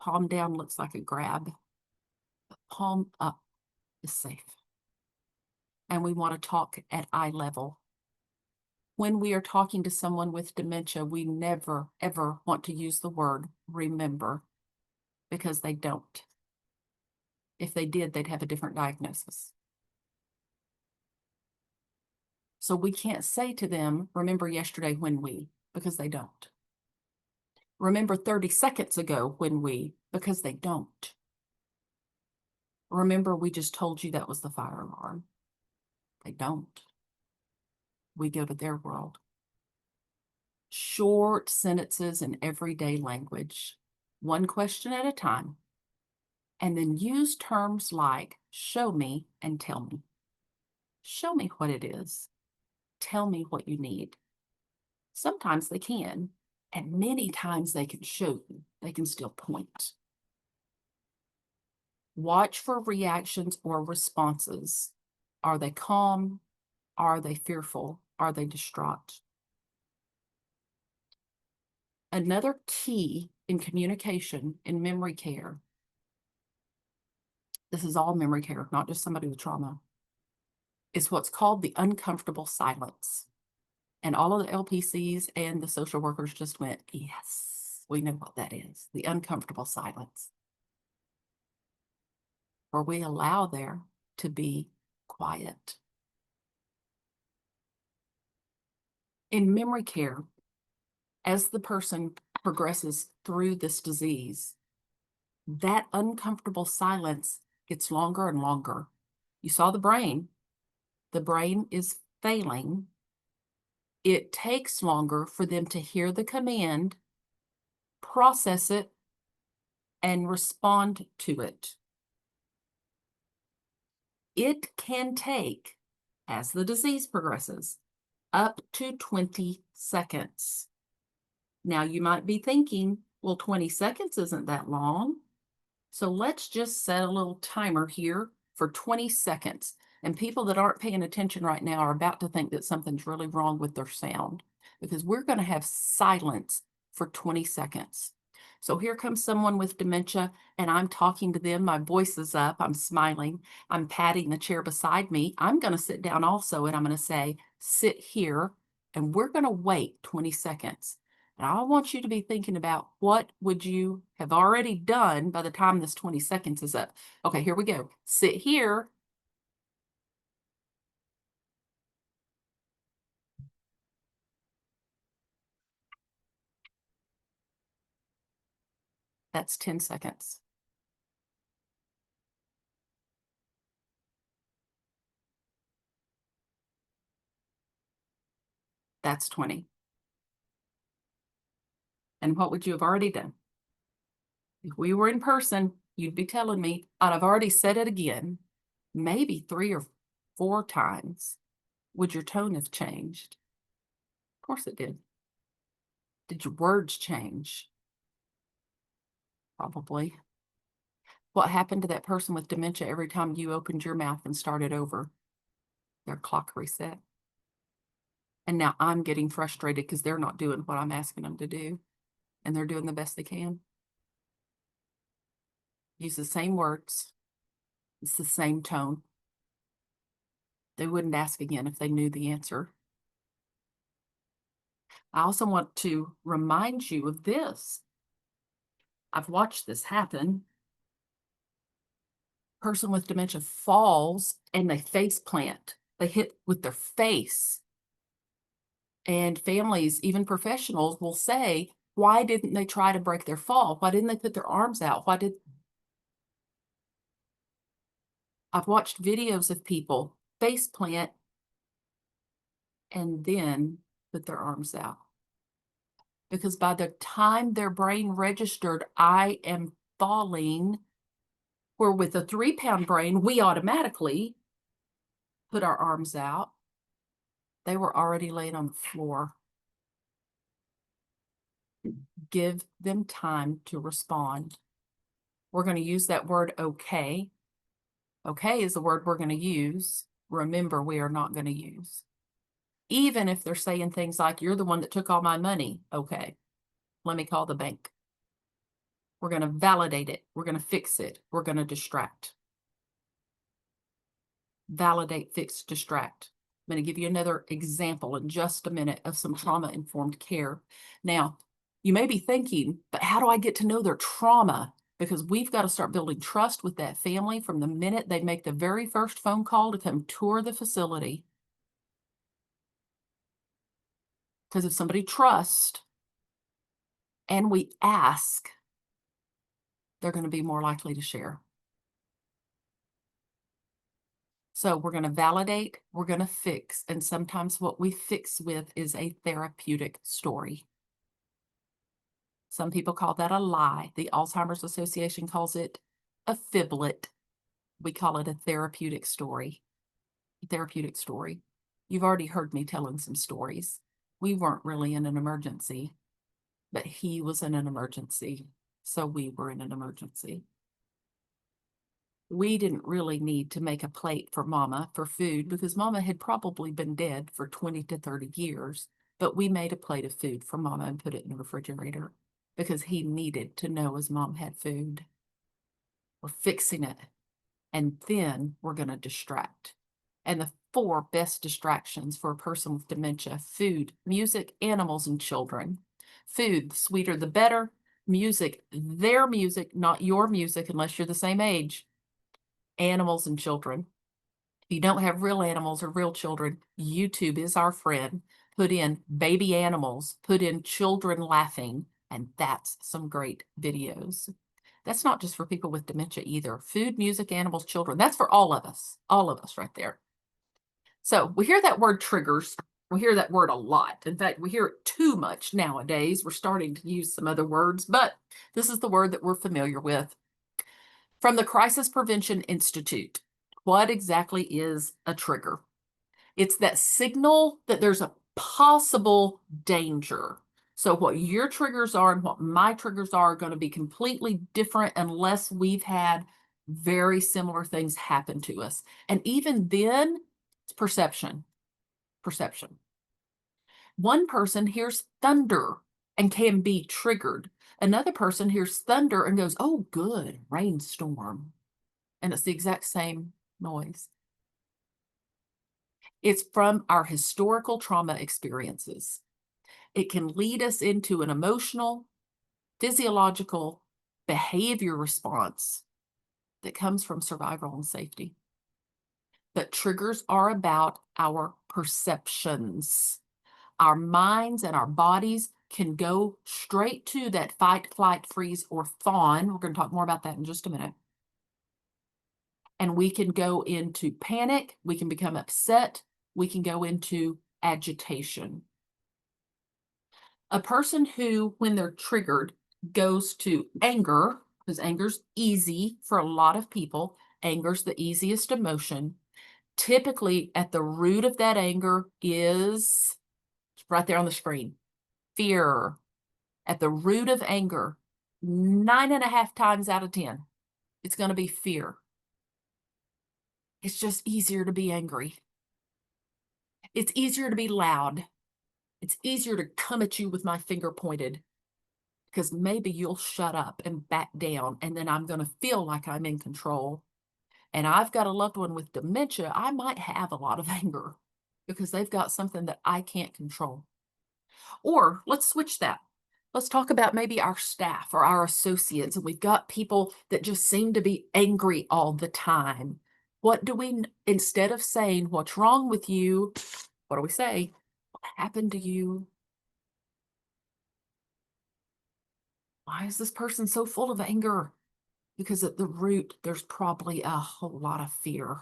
[SPEAKER 2] Palm down looks like a grab. Palm up is safe. And we want to talk at eye level. When we are talking to someone with dementia, we never, ever want to use the word remember, because they don't. If they did, they'd have a different diagnosis. So we can't say to them, remember yesterday when we, because they don't. Remember 30 seconds ago when we, because they don't. Remember, we just told you that was the fire alarm. They don't. We go to their world. Short sentences in everyday language, one question at a time. And then use terms like show me and tell me. Show me what it is. Tell me what you need. Sometimes they can, and many times they can show you. They can still point. Watch for reactions or responses. Are they calm? Are they fearful? Are they distraught? Another key in communication in memory care, this is all memory care, not just somebody with trauma, is what's called the uncomfortable silence. And all of the LPCs and the social workers just went, yes, we know what that is. The uncomfortable silence. Where we allow there to be quiet. In memory care, as the person progresses through this disease, that uncomfortable silence gets longer and longer. You saw the brain. The brain is failing. it takes longer for them to hear the command, process it, and respond to it. It can take, as the disease progresses, up to 20 seconds. Now you might be thinking, well, 20 seconds isn't that long. So let's just set a little timer here for 20 seconds. And people that aren't paying attention right now are about to think that something's really wrong with their sound, because we're going to have silence for 20 seconds. So here comes someone with dementia, and I'm talking to them. My voice is up. I'm smiling. I'm patting the chair beside me. I'm going to sit down also, and I'm going to say, sit here, and we're going to wait 20 seconds. And I want you to be thinking about what would you have already done by the time this 20 seconds is up. Okay, here we go. Sit here. That's 10 seconds. That's 20. And what would you have already done? If we were in person, you'd be telling me, I've already said it again, maybe 3 or 4 times. Would your tone have changed? Of course it did. Did your words change? Probably. What happened to that person with dementia every time you opened your mouth and started over? Their clock reset. And now I'm getting frustrated because they're not doing what I'm asking them to do, and they're doing the best they can. Use the same words. It's the same tone. They wouldn't ask again if they knew the answer. I also want to remind you of this. I've watched this happen. Person with dementia falls and they face plant. They hit with their face. And families, even professionals, will say, why didn't they try to break their fall? Why didn't they put their arms out? I've watched videos of people face plant and then put their arms out. Because by the time their brain registered, I am falling, where with a 3-pound brain, we automatically put our arms out, they were already laid on the floor. Give them time to respond. We're going to use that word okay. Okay is the word we're going to use. Remember, we are not going to use. Even if they're saying things like, you're the one that took all my money. Okay, let me call the bank. We're going to validate it. We're going to fix it. We're going to distract. Validate, fix, distract. I'm going to give you another example in just a minute of some trauma-informed care. Now, you may be thinking, but how do I get to know their trauma? Because we've got to start building trust with that family from the minute they make the very first phone call to come tour the facility. Because if somebody trusts and we ask, they're going to be more likely to share. So we're going to validate, we're going to fix, and sometimes what we fix with is a therapeutic story. Some people call that a lie. The Alzheimer's Association calls it a fiblet. We call it a therapeutic story. Therapeutic story. You've already heard me telling some stories. We weren't really in an emergency, but he was in an emergency, so we were in an emergency. We didn't really need to make a plate for Mama for food because Mama had probably been dead for 20 to 30 years, but we made a plate of food for Mama and put it in the refrigerator because he needed to know his mom had food. We're fixing it, and then we're going to distract. And the 4 best distractions for a person with dementia: food, music, animals, and children. Food, the sweeter the better. Music, their music, not your music unless you're the same age. Animals and children. If you don't have real animals or real children, YouTube is our friend. Put in baby animals, put in children laughing, and that's some great videos. That's not just for people with dementia either. Food, music, animals, children. That's for all of us right there. So we hear that word triggers. We hear that word a lot. In fact, we hear it too much nowadays. We're starting to use some other words, but this is the word that we're familiar with. From the Crisis Prevention Institute, what exactly is a trigger? It's that signal that there's a possible danger. So what your triggers are and what my triggers are going to be completely different unless we've had very similar things happen to us. And even then, it's perception. Perception. One person hears thunder and can be triggered. Another person hears thunder and goes, oh, good, rainstorm. And it's the exact same noise. It's from our historical trauma experiences. It can lead us into an emotional, physiological behavior response that comes from survival and safety. But triggers are about our perceptions. Our minds and our bodies can go straight to that fight, flight, freeze, or fawn. We're going to talk more about that in just a minute. And we can go into panic. We can become upset. We can go into agitation. A person who, when they're triggered, goes to anger, because anger's easy for a lot of people. Anger's the easiest emotion. Typically, at the root of that anger is right there on the screen, fear. At the root of anger, 9.5 times out of 10, it's going to be fear. It's just easier to be angry. It's easier to be loud. It's easier to come at you with my finger pointed because maybe you'll shut up and back down, and then I'm going to feel like I'm in control. And I've got a loved one with dementia. I might have a lot of anger because they've got something that I can't control. Or let's switch that. Let's talk about maybe our staff or our associates, and we've got people that just seem to be angry all the time. What do we, instead of saying, what's wrong with you? What do we say? What happened to you? Why is this person so full of anger? Because at the root, there's probably a whole lot of fear.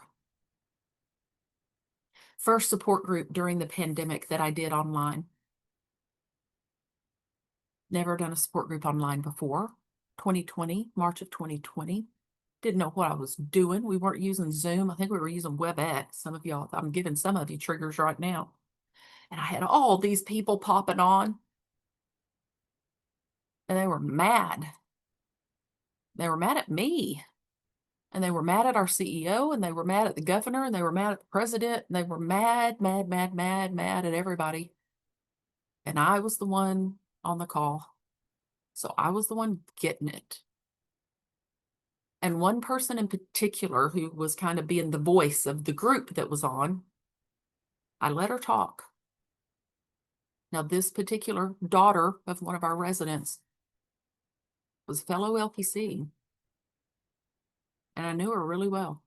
[SPEAKER 2] First support group during the pandemic that I did online. Never done a support group online before. 2020, March of 2020. Didn't know what I was doing. We weren't using Zoom. I think we were using WebEx. Some of y'all, I'm giving some of you triggers right now. And I had all these people popping on. And they were mad. They were mad at me. And they were mad at our CEO. And they were mad at the governor. And they were mad at the president. And they were mad at everybody. And I was the one on the call. So I was the one getting it. And one person in particular who was kind of being the voice of the group that was on, I let her talk. Now, this particular daughter of one of our residents was a fellow LPC, and I knew her really well.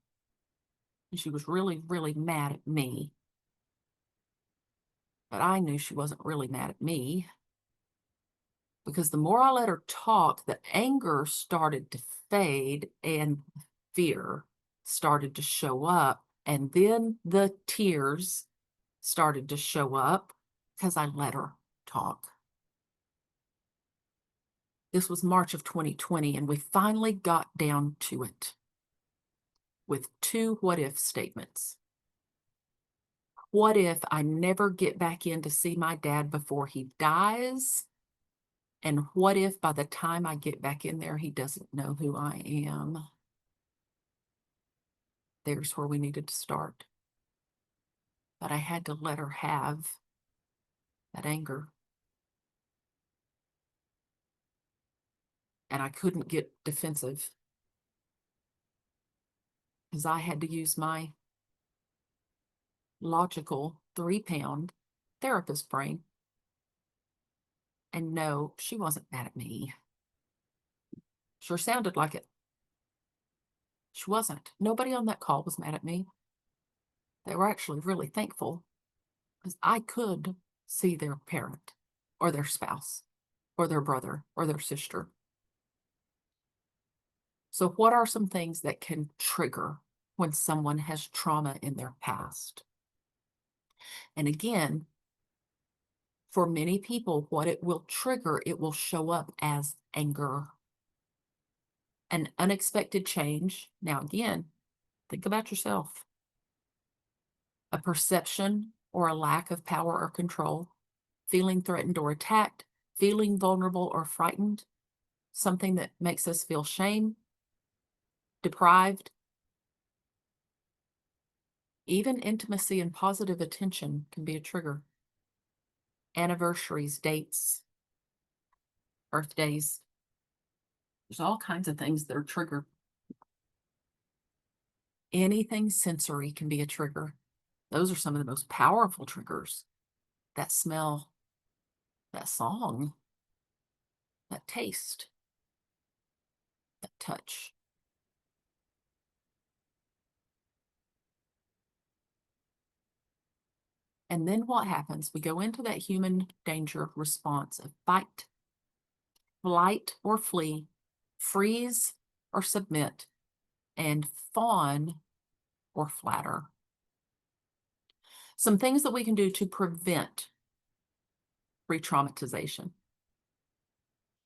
[SPEAKER 2] And she was really, really mad at me. But I knew she wasn't really mad at me because the more I let her talk, the anger started to fade and fear started to show up. And then the tears started to show up because I let her talk. This was March of 2020, and we finally got down to it with 2 what-if statements. What if I never get back in to see my dad before he dies? And what if by the time I get back in there, he doesn't know who I am? There's where we needed to start. But I had to let her have that anger. And I couldn't get defensive because I had to use my logical 3-pound therapist brain. And no, she wasn't mad at me. Sure sounded like it. She wasn't. Nobody on that call was mad at me. They were actually really thankful because I could see their parent or their spouse or their brother or their sister. So what are some things that can trigger when someone has trauma in their past? And again, For many people, what it will trigger, it will show up as anger. An unexpected change. Now, again, think about yourself. A perception or a lack of power or control, feeling threatened or attacked, feeling vulnerable or frightened, something that makes us feel shame, deprived. Even intimacy and positive attention can be a trigger. Anniversaries, dates, birthdays. There's all kinds of things that are triggered. Anything sensory can be a trigger. Those are some of the most powerful triggers. That smell, that song, that taste, that touch. And then what happens? We go into that human danger response of fight, flight or flee, freeze or submit, and fawn or flatter. Some things that we can do to prevent re-traumatization.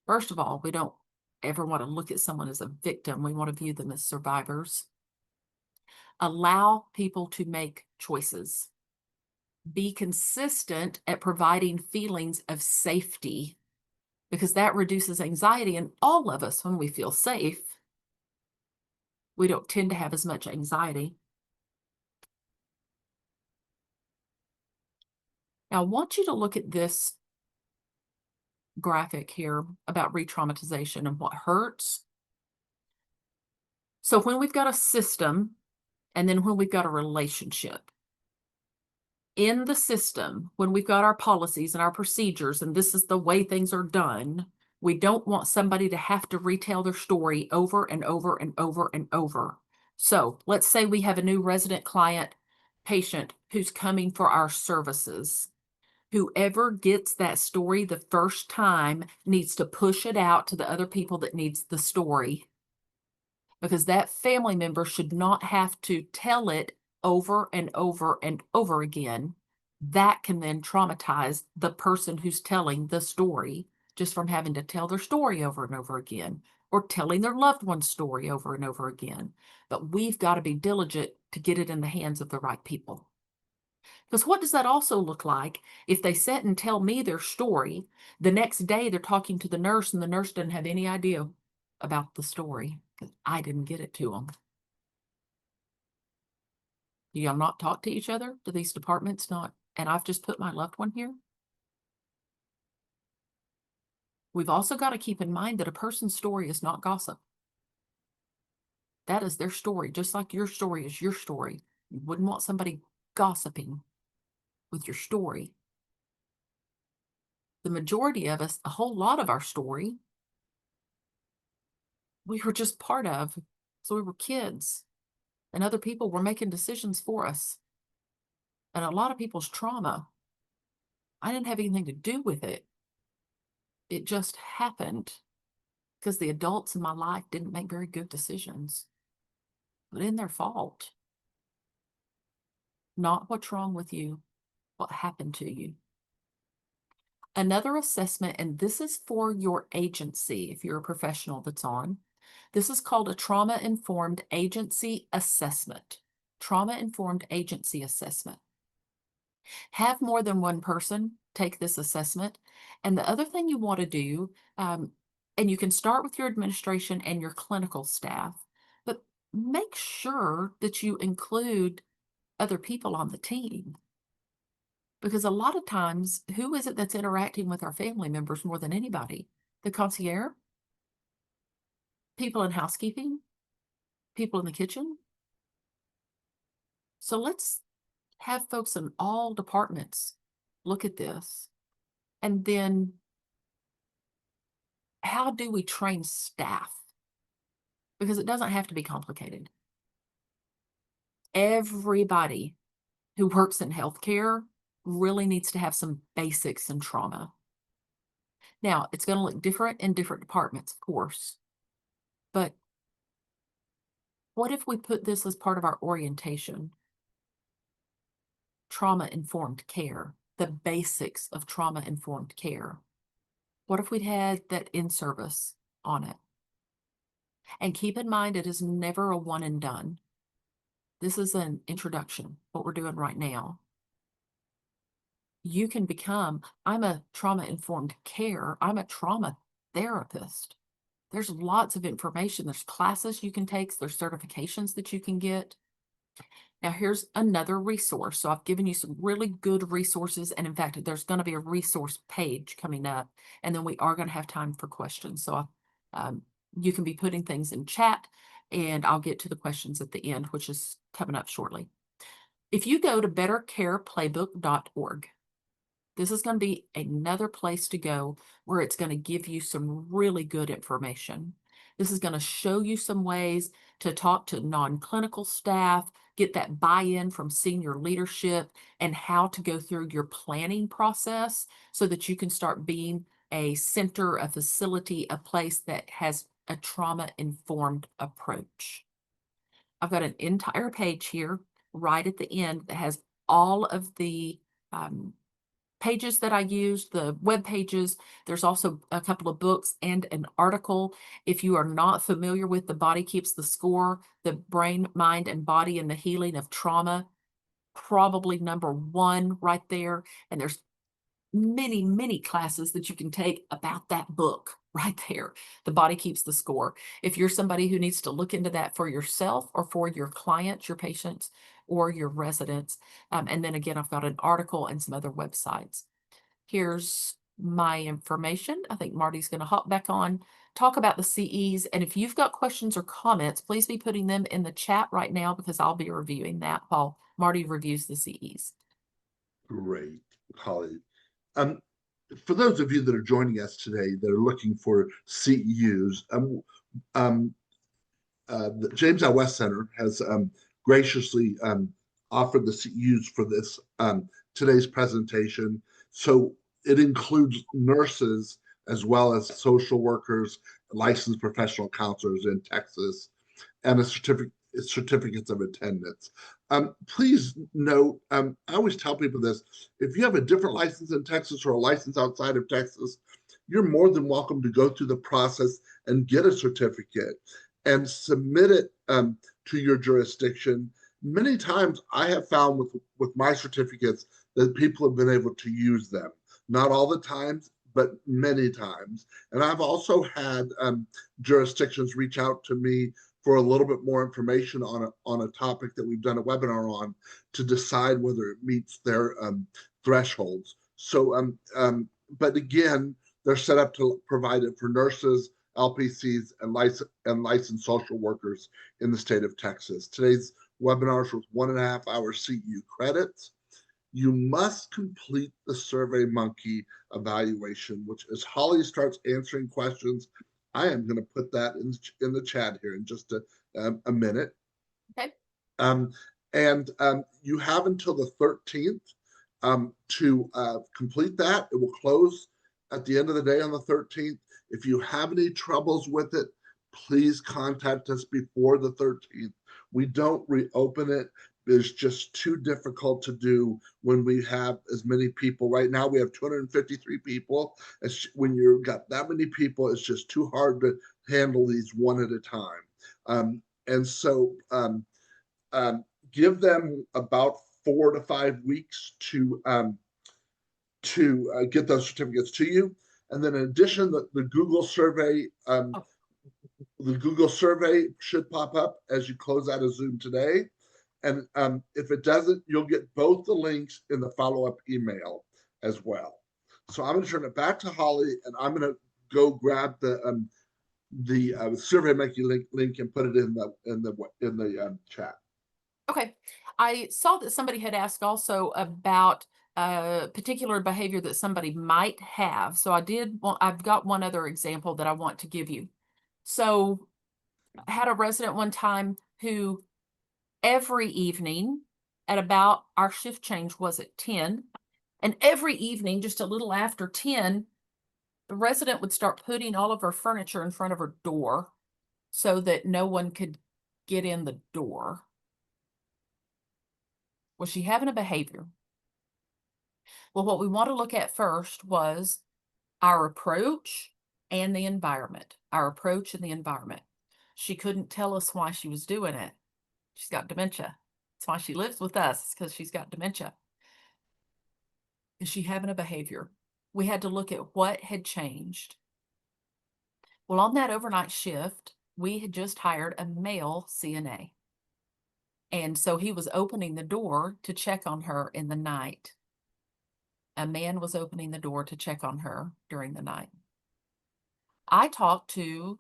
[SPEAKER 2] First of all, we don't ever want to look at someone as a victim. We want to view them as survivors. Allow people to make choices. Be consistent at providing feelings of safety, because that reduces anxiety in all of us. When we feel safe, we don't tend to have as much anxiety. Now, I want you to look at this graphic here about re-traumatization and what hurts. So when we've got a system and then when we've got a relationship, in the system, when we've got our policies and our procedures, and this is the way things are done, we don't want somebody to have to retell their story over and over and over and over. So let's say we have a new resident client patient who's coming for our services. Whoever gets that story the first time needs to push it out to the other people that needs the story, because that family member should not have to tell it over and over and over again. That can then traumatize the person who's telling the story just from having to tell their story over and over again, or telling their loved one's story over and over again. But we've got to be diligent to get it in the hands of the right people. Because what does that also look like if they sit and tell me their story, the next day they're talking to the nurse and the nurse doesn't have any idea about the story because I didn't get it to them? Do y'all not talk to each other? Do these departments not? And I've just put my loved one here. We've also got to keep in mind that a person's story is not gossip. That is their story, just like your story is your story. You wouldn't want somebody gossiping with your story. The majority of us, a whole lot of our story, we were just part of. So we were kids and other people were making decisions for us. And a lot of people's trauma, I didn't have anything to do with it. It just happened because the adults in my life didn't make very good decisions. But in their fault. Not what's wrong with you, what happened to you. Another assessment, and this is for your agency if you're a professional that's on. This is called a trauma-informed agency assessment. Trauma-informed agency assessment. Have more than one person take this assessment. And the other thing you want to do, and you can start with your administration and your clinical staff, but make sure that you include other people on the team. Because a lot of times, who is it that's interacting with our family members more than anybody? The concierge? People in housekeeping? People in the kitchen? So let's have folks in all departments look at this. And then how do we train staff? Because it doesn't have to be complicated. Everybody who works in healthcare really needs to have some basics in trauma. Now, it's going to look different in different departments, of course. But what if we put this as part of our orientation? Trauma-informed care. the basics of trauma-informed care. What if we'd had that in-service on it? And keep in mind, it is never a one and done. This is an introduction, what we're doing right now. You can become, I'm a trauma-informed care, I'm a trauma therapist. There's lots of information. There's classes you can take, there's certifications that you can get. Now, here's another resource. So I've given you some really good resources. And in fact, there's going to be a resource page coming up. And then we are going to have time for questions. So you can be putting things in chat, and I'll get to the questions at the end, which is coming up shortly. If you go to bettercareplaybook.org, this is going to be another place to go where it's going to give you some really good information. This is going to show you some ways to talk to non-clinical staff, get that buy-in from senior leadership, and how to go through your planning process so that you can start being a center, a facility, a place that has a trauma-informed approach. I've got an entire page here right at the end that has all of the pages that I used, the web pages. There's also a couple of books and an article. If you are not familiar with The Body Keeps the Score, the brain, mind, and body and the healing of trauma, probably number one right there. And there's many, many classes that you can take about that book right there. The Body Keeps the Score. If you're somebody who needs to look into that for yourself or for your clients, your patients, or your residents. And then again, I've got an article and some other websites. Here's my information. I think Marty's going to hop back on, talk about the CEs. And if you've got questions or comments, please be putting them in the chat right now, because I'll be reviewing that while Marty reviews the CEs.
[SPEAKER 1] Great, Holly. For those of you that are joining us today that are looking for CEUs, the James L. West Center has graciously offered the CEUs for this today's presentation. So it includes nurses as well as social workers, licensed professional counselors in Texas, and certificates of attendance. Please note, I always tell people this: if you have a different license in Texas or a license outside of Texas, you're more than welcome to go through the process and get a certificate and submit it to your jurisdiction. Many times I have found with my certificates that people have been able to use them. Not all the times, but many times. And I've also had jurisdictions reach out to me for a little bit more information on a topic that we've done a webinar on to decide whether it meets their thresholds. So, but again, they're set up to provide it for nurses, LPCs, and licensed social workers in the state of Texas. Today's webinars with 1.5 hour CEU credits. You must complete the SurveyMonkey evaluation, which as Holly starts answering questions, I am going to put that in the chat here in just a minute.
[SPEAKER 2] Okay.
[SPEAKER 1] You have until the 13th to complete that. It will close at the end of the day on the 13th. If you have any troubles with it, please contact us before the 13th. We don't reopen it. It's just too difficult to do when we have as many people. Right now we have 253 people. When you've got that many people, it's just too hard to handle these one at a time. So give them about 4 to 5 weeks to get those certificates to you. And then in addition, the Google survey, the Google survey should pop up as you close out of Zoom today. And if it doesn't, you'll get both the links in the follow-up email as well. So I'm going to turn it back to Holly, and I'm going to go grab the SurveyMonkey link and put it in the chat.
[SPEAKER 2] Okay. I saw that somebody had asked also about a particular behavior that somebody might have. So I've got one other example that I want to give you. So I had a resident one time who every evening at about, our shift change was at 10, and every evening just a little after 10, the resident would start putting all of her furniture in front of her door so that no one could get in the door. Was she having a behavior? Well, what we want to look at first was our approach and the environment. Our approach and the environment. She couldn't tell us why she was doing it. She's got dementia. That's why she lives with us, because she's got dementia. Is she having a behavior? We had to look at what had changed. Well, on that overnight shift, we had just hired a male CNA. And so he was opening the door to check on her in the night. A man was opening the door to check on her during the night. I talked to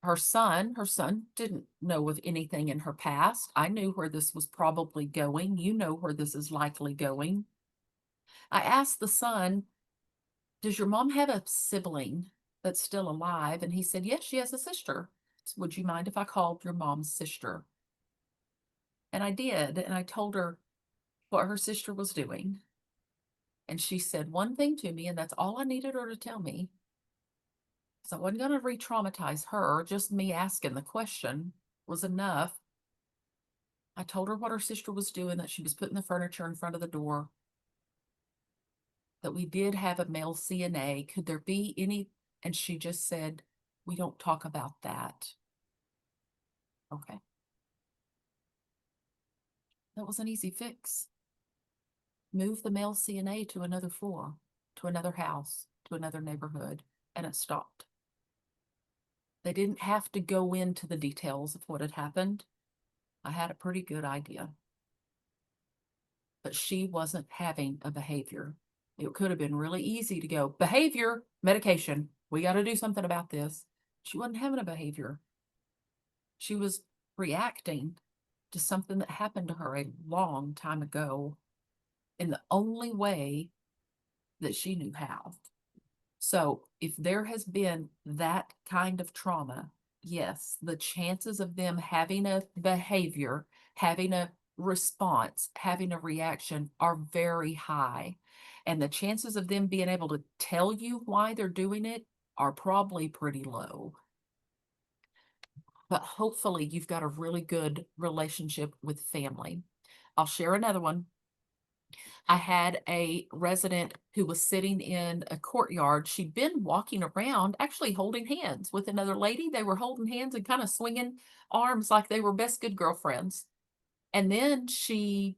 [SPEAKER 2] her son. Her son didn't know of anything in her past. I knew where this was probably going. You know where this is likely going. I asked the son, does your mom have a sibling that's still alive? And he said, yes, she has a sister. So would you mind if I called your mom's sister? And I did. And I told her what her sister was doing. And she said one thing to me, and that's all I needed her to tell me. So I wasn't going to re-traumatize her. Just me asking the question was enough. I told her what her sister was doing, that she was putting the furniture in front of the door, that we did have a male CNA. Could there be any? And she just said, we don't talk about that. Okay. That was an easy fix. Move the male CNA to another floor, to another house, to another neighborhood, and it stopped. They didn't have to go into the details of what had happened. I had a pretty good idea. But she wasn't having a behavior. It could have been really easy to go, behavior, medication. We got to do something about this. She wasn't having a behavior. She was reacting to something that happened to her a long time ago in the only way that she knew how. So if there has been that kind of trauma, yes, the chances of them having a behavior, having a response, having a reaction are very high. And the chances of them being able to tell you why they're doing it are probably pretty low. But hopefully you've got a really good relationship with family. I'll share another one. I had a resident who was sitting in a courtyard. She'd been walking around, actually holding hands with another lady. They were holding hands and kind of swinging arms like they were best good girlfriends. And then she,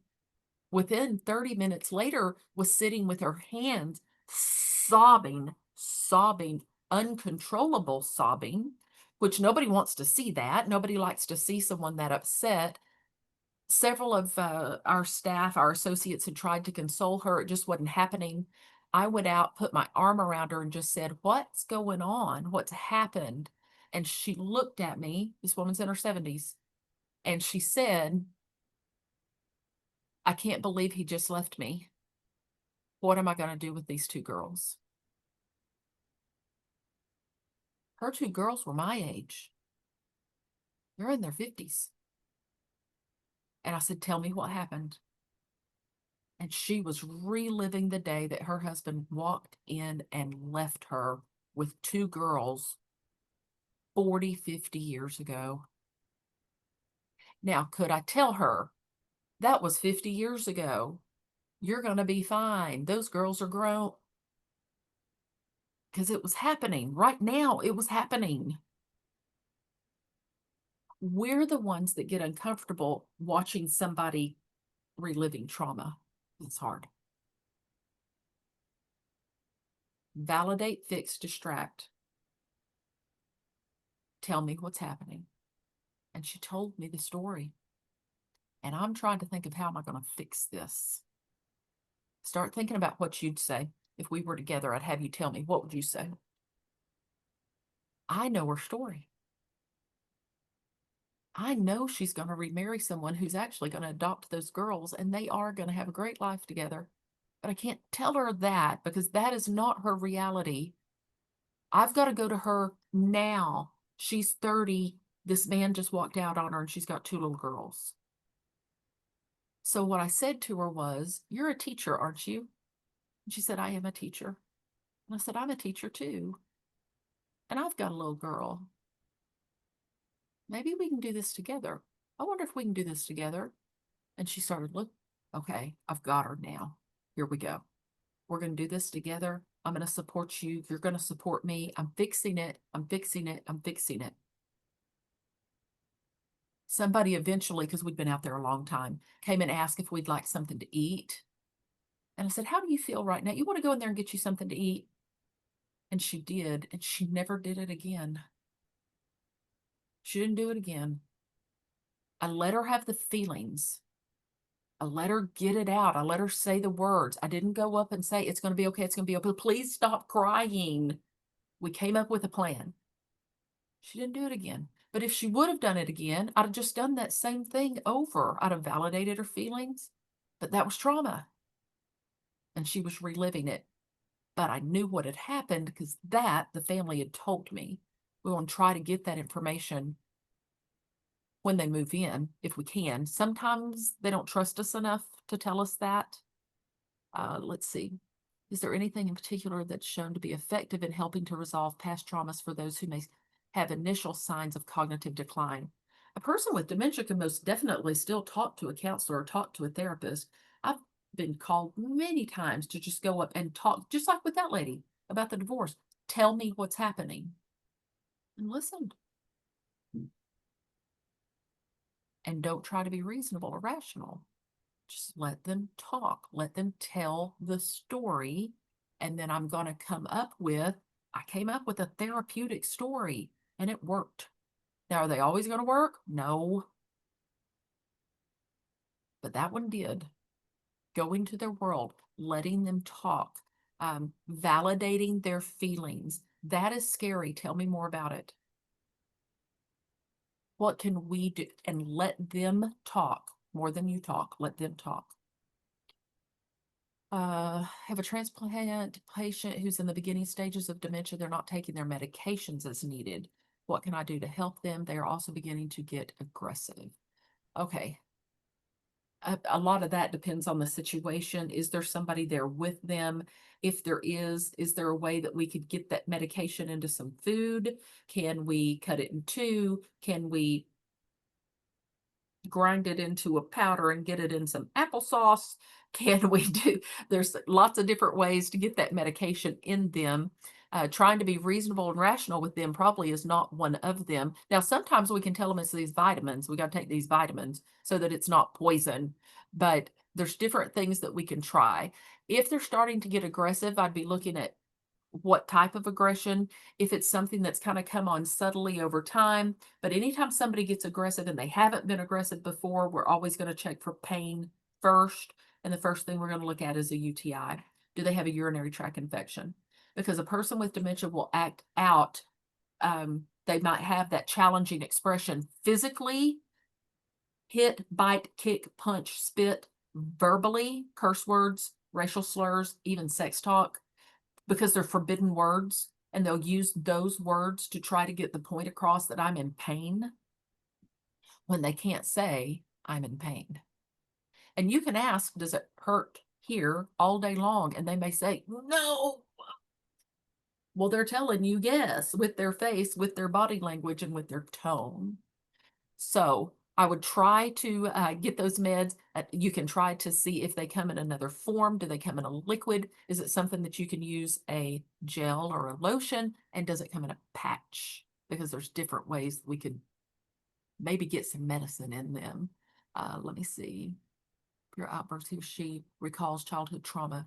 [SPEAKER 2] within 30 minutes later, was sitting with her hands sobbing, uncontrollable sobbing, which nobody wants to see that. Nobody likes to see someone that upset. Several of our staff, our associates, had tried to console her. It just wasn't happening. I went out, put my arm around her and just said, what's going on? What's happened? And she looked at me. This woman's in her 70s. And she said, I can't believe he just left me. What am I going to do with these two girls? Her two girls were my age. They're in their 50s. And I said, tell me what happened. And she was reliving the day that her husband walked in and left her with two girls 40, 50 years ago. Now, could I tell her that was 50 years ago? You're going to be fine. Those girls are grown. Because it was happening. Right now, it was happening. We're the ones that get uncomfortable watching somebody reliving trauma. It's hard. Validate, fix, distract. Tell me what's happening. And she told me the story. And I'm trying to think of how am I going to fix this? Start thinking about what you'd say. If we were together, I'd have you tell me, what would you say? I know her story. I know she's going to remarry someone who's actually going to adopt those girls and they are going to have a great life together. But I can't tell her that because that is not her reality. I've got to go to her now. She's 30. This man just walked out on her and she's got two little girls. So what I said to her was, you're a teacher, aren't you? And she said, I am a teacher. And I said, I'm a teacher too. And I've got a little girl. Maybe we can do this together. I wonder if we can do this together. And she started, look, okay, I've got her now. here we go. We're going to do this together. I'm going to support you. You're going to support me. I'm fixing it. I'm fixing it. I'm fixing it. Somebody eventually, because we'd been out there a long time, came and asked if we'd like something to eat. And I said, how do you feel right now? You want to go in there and get you something to eat? And she did, and she never did it again. She didn't do it again. I let her have the feelings. I let her get it out. I let her say the words. I didn't go up and say, it's going to be okay. It's going to be okay. Please stop crying. We came up with a plan. She didn't do it again. But if she would have done it again, I'd have just done that same thing over. I'd have validated her feelings, but that was trauma. And she was reliving it. But I knew what had happened because that the family had told me. We want to try to get that information when they move in, if we can. Sometimes they don't trust us enough to tell us that. Let's see. Is there anything in particular that's shown to be effective in helping to resolve past traumas for those who may have initial signs of cognitive decline? A person with dementia can most definitely still talk to a counselor or talk to a therapist. I've been called many times to just go up and talk, just like with that lady about the divorce. Tell me what's happening. And listen. And don't try to be reasonable or rational. Just let them talk. Let them tell the story. And then I'm going to I came up with a therapeutic story and it worked. Now, are they always going to work? No. But that one did. Go into their world, letting them talk, validating their feelings. That is scary. Tell me more about it. What can we do? And let them talk more than you talk. Let them talk. Have a transplant patient who's in the beginning stages of dementia. They're not taking their medications as needed. What can I do to help them? They are also beginning to get aggressive. Okay. A lot of that depends on the situation. Is there somebody there with them? If there is there a way that we could get that medication into some food? Can we cut it in two? Can we grind it into a powder and get it in some applesauce? Can we do, there's lots of different ways to get that medication in them. Trying to be reasonable and rational with them probably is not one of them. Now, sometimes we can tell them it's these vitamins. We got to take these vitamins so that it's not poison, but there's different things that we can try. If they're starting to get aggressive, I'd be looking at what type of aggression, if it's something that's kind of come on subtly over time. But anytime somebody gets aggressive and they haven't been aggressive before, we're always going to check for pain first. And the first thing we're going to look at is a UTI. Do they have a urinary tract infection? Because a person with dementia will act out. They might have that challenging expression physically, hit, bite, kick, punch, spit, verbally, curse words, racial slurs, even sex talk, because they're forbidden words, and they'll use those words to try to get the point across that I'm in pain when they can't say I'm in pain. And you can ask, does it hurt here all day long? And they may say, no. Well, they're telling you yes, with their face, with their body language, and with their tone. So I would try to get those meds. You can try to see if they come in another form. Do they come in a liquid? Is it something that you can use a gel or a lotion? And does it come in a patch? Because there's different ways we could maybe get some medicine in them. Let me see. Your outburst, he or she recalls childhood trauma.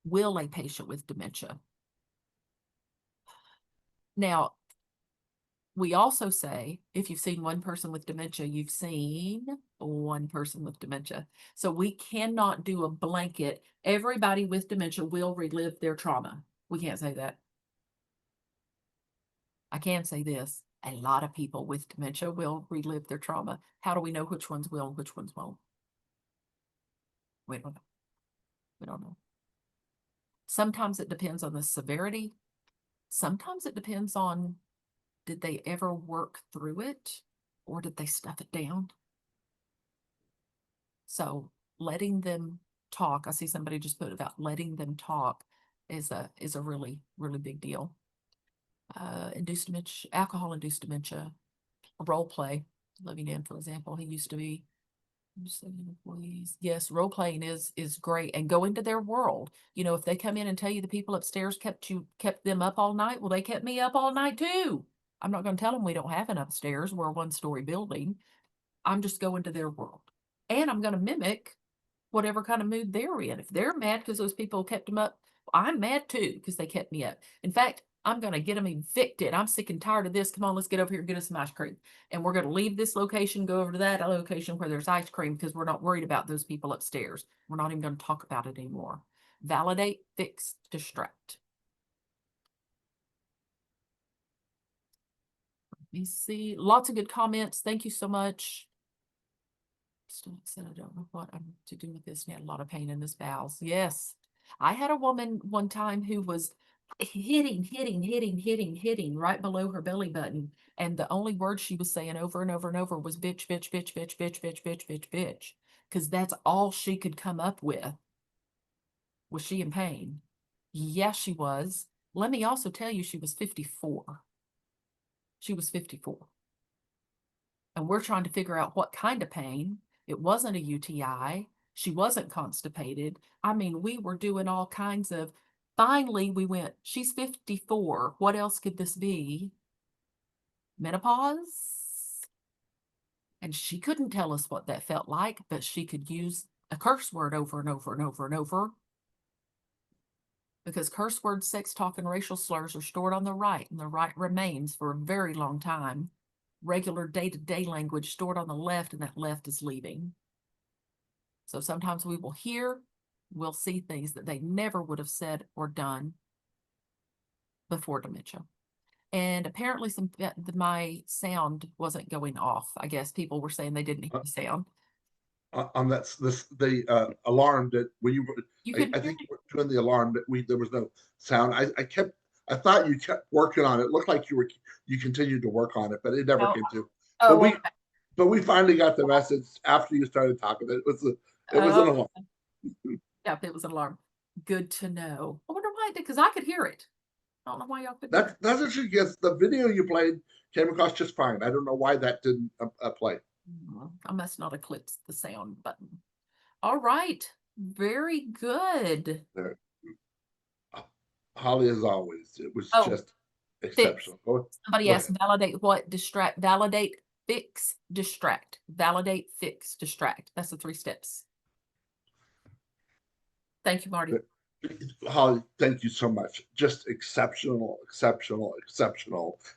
[SPEAKER 2] Will a patient with dementia? Now, we also say, if you've seen one person with dementia, you've seen one person with dementia. So we cannot do a blanket. Everybody with dementia will relive their trauma. We can't say that. I can say this. A lot of people with dementia will relive their trauma. How do we know which ones will and which ones won't? We don't know. We don't know. Sometimes it depends on the severity. Sometimes it depends on, did they ever work through it or did they stuff it down? So letting them talk, I see somebody just put about letting them talk is a really, really big deal. Induced dementia, alcohol-induced dementia, role play. Living in, for example, he used to be Employees. Yes, role playing is great, and go into their world. You know, if they come in and tell you the people upstairs kept them up all night, well, they kept me up all night too. I'm not going to tell them we don't have an upstairs. We're a one-story building. I'm just going to their world, and I'm going to mimic whatever kind of mood they're in. If they're mad because those people kept them up, I'm mad too because they kept me up. In fact, I'm going to get them evicted. I'm sick and tired of this. Come on, let's get over here and get us some ice cream. And we're going to leave this location, go over to that location where there's ice cream because we're not worried about those people upstairs. We're not even going to talk about it anymore. Validate, fix, distract. Let me see. Lots of good comments. Thank you so much. Still said I don't know what I'm to do with this and had a lot of pain in his bowels. Yes. I had a woman one time who was hitting right below her belly button. And the only word she was saying over and over and over was bitch, bitch, bitch, bitch, bitch, bitch, bitch, bitch, bitch. Because that's all she could come up with. Was she in pain? Yes, she was. Let me also tell you, she was 54. She was 54. And we're trying to figure out what kind of pain. It wasn't a UTI. She wasn't constipated. I mean, we were doing all kinds of, finally we went, she's 54. What else could this be? Menopause? And she couldn't tell us what that felt like, but she could use a curse word over and over and over and over. Because curse words, sex talk, and racial slurs are stored on the right, and the right remains for a very long time. Regular day-to-day language stored on the left, and that left is leaving. So sometimes we will hear, we'll see things that they never would have said or done before dementia. And apparently my sound wasn't going off. I guess people were saying they didn't hear the sound.
[SPEAKER 1] On the alarm that when you
[SPEAKER 2] could
[SPEAKER 1] I think you were doing the alarm that there was no sound. I thought you kept working on it. It looked like you continued to work on it, but it never came to.
[SPEAKER 2] Oh,
[SPEAKER 1] But we finally got the message after you started talking. It was an alarm.
[SPEAKER 2] Yeah, it was an alarm. Good to know. I wonder why it did, because I could hear it. I don't know why y'all couldn't.
[SPEAKER 1] That's what she gets. The video you played came across just fine. I don't know why that didn't play.
[SPEAKER 2] I must not have clicked the sound button. All right. Very good.
[SPEAKER 1] There. Holly, as always, it was just exceptional.
[SPEAKER 2] Somebody asked, validate what? Distract, validate, fix, distract. Validate, fix, distract. That's the 3 steps. Thank you, Marty.
[SPEAKER 1] Holly, thank you so much. Just exceptional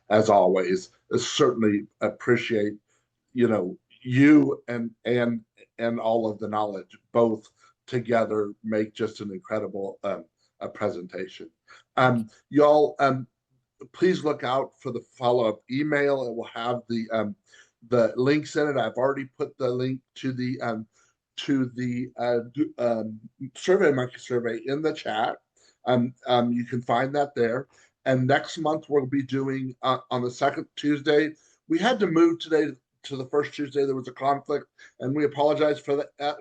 [SPEAKER 1] as always. I certainly appreciate, you and all of the knowledge both together make just an incredible a presentation. Y'all, please look out for the follow-up email. It will have the links in it. I've already put the link to the Survey Monkey survey in the chat. You can find that there. And next month we'll be doing on the second Tuesday. We had to move today to the first Tuesday. There was a conflict, and we apologize for that.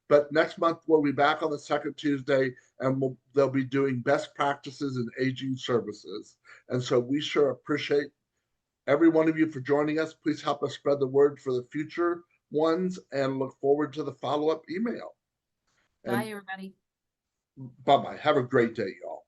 [SPEAKER 1] But next month we'll be back on the second Tuesday, and they'll be doing best practices in aging services. And so we sure appreciate every one of you for joining us. Please help us spread the word for the future ones, and look forward to the follow-up email.
[SPEAKER 2] Bye, everybody.
[SPEAKER 1] Bye-bye. Have a great day, y'all.